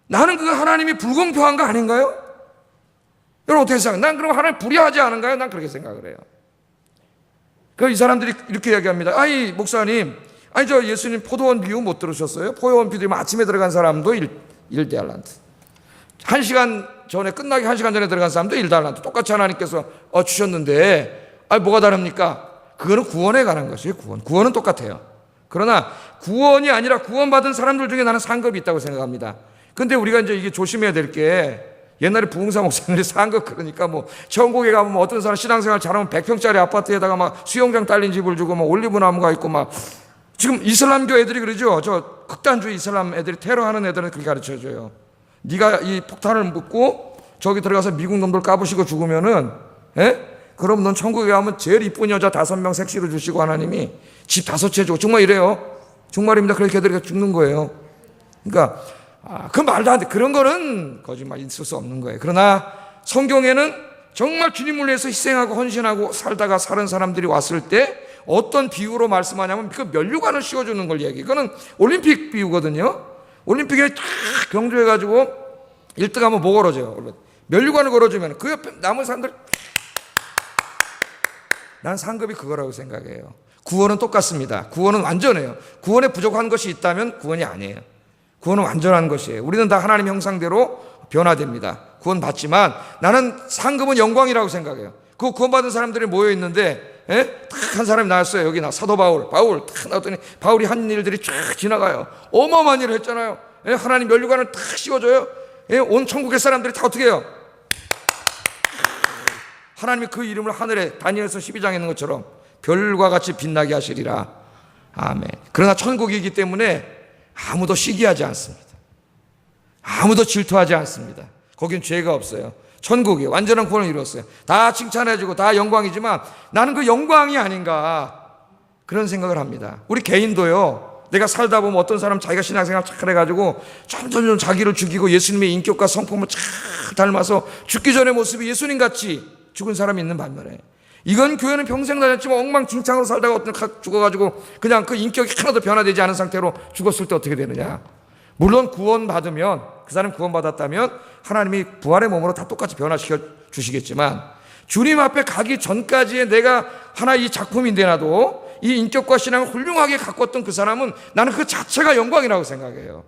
나는 그 하나님이 불공평한 거 아닌가요? 여러분 어떻게 생각해요? 난 그럼 하나님 불의하지 않은가요? 난 그렇게 생각을 해요. 그 이 사람들이 이렇게 이야기합니다. 아니 목사님, 아니 저 예수님 포도원 비유 못 들으셨어요? 포도원 비유 아침에 들어간 사람도 1달란트, 1시간 전에 끝나기 1시간 전에 들어간 사람도 1달란트 똑같이 하나님께서 주셨는데 뭐가 다릅니까? 그거는 구원에 관한 것이에요. 구원은 똑같아요. 그러나 구원이 아니라 구원받은 사람들 중에 나는 상급이 있다고 생각합니다. 근데 우리가 이제 이게 조심해야 될 게, 옛날에 부흥사 목사님들이 상급 그러니까 천국에 가면 어떤 사람 신앙생활 잘하면 100평짜리 아파트에다가 막 수영장 딸린 집을 주고 올리브나무가 있고 지금 이슬람교 애들이 그러죠. 저 극단주의 이슬람 애들이 테러하는 애들은 그렇게 가르쳐줘요. 네가 이 폭탄을 묻고 저기 들어가서 미국 놈들 까부시고 죽으면은 그럼 넌 천국에 가면 제일 이쁜 여자 5명 섹시로 주시고 하나님이 집 5채 주고, 정말 이래요. 정말입니다. 그렇게 애들이 죽는 거예요. 그러니까 그 말도 안 돼. 그런 거는 거짓말 있을 수 없는 거예요. 그러나 성경에는 정말 주님을 위해서 희생하고 헌신하고 살다가 사는 사람들이 왔을 때 어떤 비유로 말씀하냐면 그 면류관을 씌워주는 걸 얘기해요. 그거는 올림픽 비유거든요. 올림픽에 탁 경주해가지고 1등하면 뭐 걸어줘요? 면류관을 걸어주면 그 옆에 남은 사람들, 난 상급이 그거라고 생각해요. 구원은 똑같습니다. 구원은 완전해요. 구원에 부족한 것이 있다면 구원이 아니에요. 구원은 완전한 것이에요. 우리는 다 하나님 형상대로 변화됩니다. 구원 받지만 나는 상급은 영광이라고 생각해요. 그 구원받은 사람들이 모여 있는데 탁 한 사람이 나왔어요. 여기 사도 바울 탁 나왔더니 바울이 한 일들이 쫙 지나가요. 어마어마한 일을 했잖아요. 하나님 면류관을 탁 씌워줘요. 온 천국의 사람들이 다 어떻게 해요? 하나님이 그 이름을 하늘에 다니엘서 12장에 있는 것처럼 별과 같이 빛나게 하시리라. 아멘. 그러나 천국이기 때문에 아무도 시기하지 않습니다. 아무도 질투하지 않습니다. 거긴 죄가 없어요. 천국이 완전한 구원을 이루었어요. 다 칭찬해주고 다 영광이지만 나는 그 영광이 아닌가, 그런 생각을 합니다. 우리 개인도요, 내가 살다 보면 어떤 사람 자기가 신앙생활 잘 해가지고 점점 자기를 죽이고 예수님의 인격과 성품을 잘 닮아서 죽기 전의 모습이 예수님같이 죽은 사람이 있는 반면에, 이건 교회는 평생 다녔지만 엉망진창으로 살다가 어떤 죽어가지고 그냥 그 인격이 하나도 변화되지 않은 상태로 죽었을 때 어떻게 되느냐. 물론 구원받으면, 그 사람이 구원받았다면 하나님이 부활의 몸으로 다 똑같이 변화시켜 주시겠지만, 주님 앞에 가기 전까지의 내가 하나 이 작품인데 나도 이 인격과 신앙을 훌륭하게 가꿨던 그 사람은 나는 그 자체가 영광이라고 생각해요.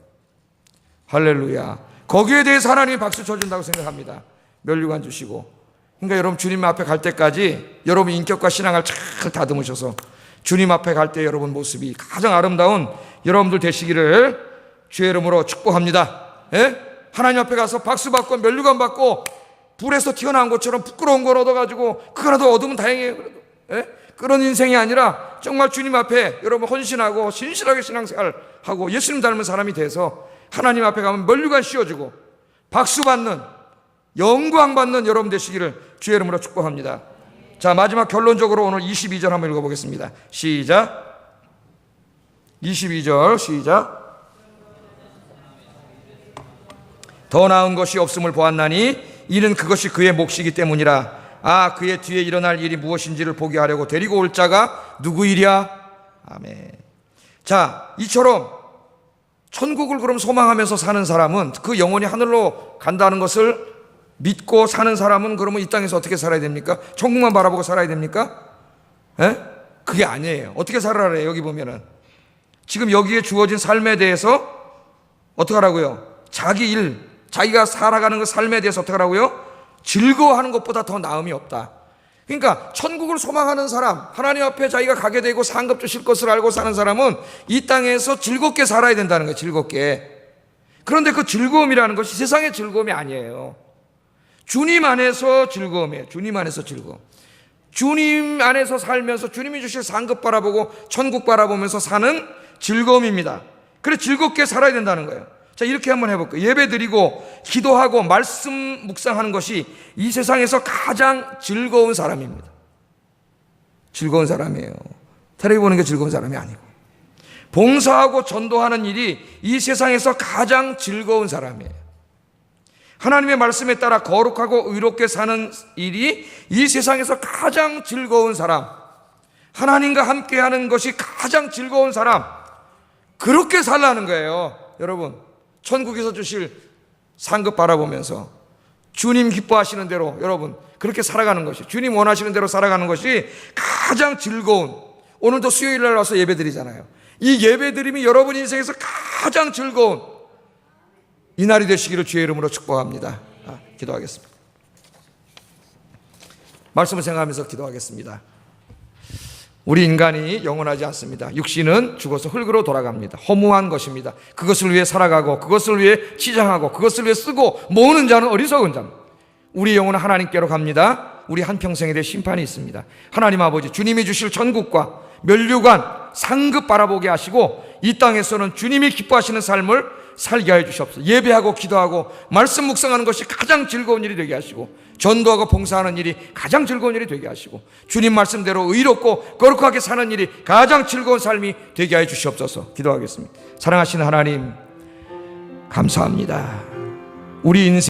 할렐루야. 거기에 대해서 하나님이 박수 쳐준다고 생각합니다. 면류관 주시고. 그러니까 여러분 주님 앞에 갈 때까지 여러분 인격과 신앙을 잘 다듬으셔서 주님 앞에 갈 때 여러분 모습이 가장 아름다운 여러분들 되시기를 주의 이름으로 축복합니다. 하나님 앞에 가서 박수 받고 면류관 받고 불에서 튀어나온 것처럼 부끄러운 걸 얻어가지고 그거라도 얻으면 다행이에요. 그런 인생이 아니라 정말 주님 앞에 여러분 헌신하고 신실하게 신앙생활하고 예수님 닮은 사람이 돼서 하나님 앞에 가면 면류관 씌워주고 박수 받는, 영광 받는 여러분 되시기를 주의 이름으로 축복합니다. 자, 마지막 결론적으로 오늘 22절 한번 읽어보겠습니다. 시작. 22절 시작. 더 나은 것이 없음을 보았나니 이는 그것이 그의 몫이기 때문이라. 아, 그의 뒤에 일어날 일이 무엇인지를 보게 하려고 데리고 올 자가 누구이랴. 아멘. 자, 이처럼 천국을 그럼 소망하면서 사는 사람은, 그 영혼이 하늘로 간다는 것을 믿고 사는 사람은 그러면 이 땅에서 어떻게 살아야 됩니까? 천국만 바라보고 살아야 됩니까? 에? 그게 아니에요. 어떻게 살아야 해요? 여기 보면은 지금 여기에 주어진 삶에 대해서 어떻게 하라고요? 자기 일, 자기가 살아가는 그 삶에 대해서 어떻게 하라고요? 즐거워하는 것보다 더 나음이 없다. 그러니까 천국을 소망하는 사람, 하나님 앞에 자기가 가게 되고 상급 주실 것을 알고 사는 사람은 이 땅에서 즐겁게 살아야 된다는 거예요. 즐겁게. 그런데 그 즐거움이라는 것이 세상의 즐거움이 아니에요. 주님 안에서 즐거움이에요. 주님 안에서 즐거움. 주님 안에서 살면서 주님이 주실 상급 바라보고 천국 바라보면서 사는 즐거움입니다. 그래, 즐겁게 살아야 된다는 거예요. 자, 이렇게 한번 해볼게요. 예배 드리고 기도하고 말씀 묵상하는 것이 이 세상에서 가장 즐거운 사람입니다. 즐거운 사람이에요. 텔레비 보는 게 즐거운 사람이 아니고, 봉사하고 전도하는 일이 이 세상에서 가장 즐거운 사람이에요. 하나님의 말씀에 따라 거룩하고 의롭게 사는 일이 이 세상에서 가장 즐거운 사람, 하나님과 함께하는 것이 가장 즐거운 사람, 그렇게 살라는 거예요. 여러분, 천국에서 주실 상급 바라보면서 주님 기뻐하시는 대로 여러분 그렇게 살아가는 것이, 주님 원하시는 대로 살아가는 것이 가장 즐거운, 오늘도 수요일 날 와서 예배 드리잖아요. 이 예배 드림이 여러분 인생에서 가장 즐거운 이 날이 되시기를 주의 이름으로 축복합니다. 기도하겠습니다. 말씀을 생각하면서 기도하겠습니다. 우리 인간이 영원하지 않습니다. 육신은 죽어서 흙으로 돌아갑니다. 허무한 것입니다. 그것을 위해 살아가고 그것을 위해 치장하고 그것을 위해 쓰고 모으는 자는 어리석은 자입니다. 우리 영혼은 하나님께로 갑니다. 우리 한평생에 대해 심판이 있습니다. 하나님 아버지, 주님이 주실 천국과 면류관 상급 바라보게 하시고 이 땅에서는 주님이 기뻐하시는 삶을 살게 하여 주시옵소서. 예배하고 기도하고 말씀 묵상하는 것이 가장 즐거운 일이 되게 하시고, 전도하고 봉사하는 일이 가장 즐거운 일이 되게 하시고, 주님 말씀대로 의롭고 거룩하게 사는 일이 가장 즐거운 삶이 되게 하여 주시옵소서. 기도하겠습니다. 사랑하시는 하나님, 감사합니다. 우리 인생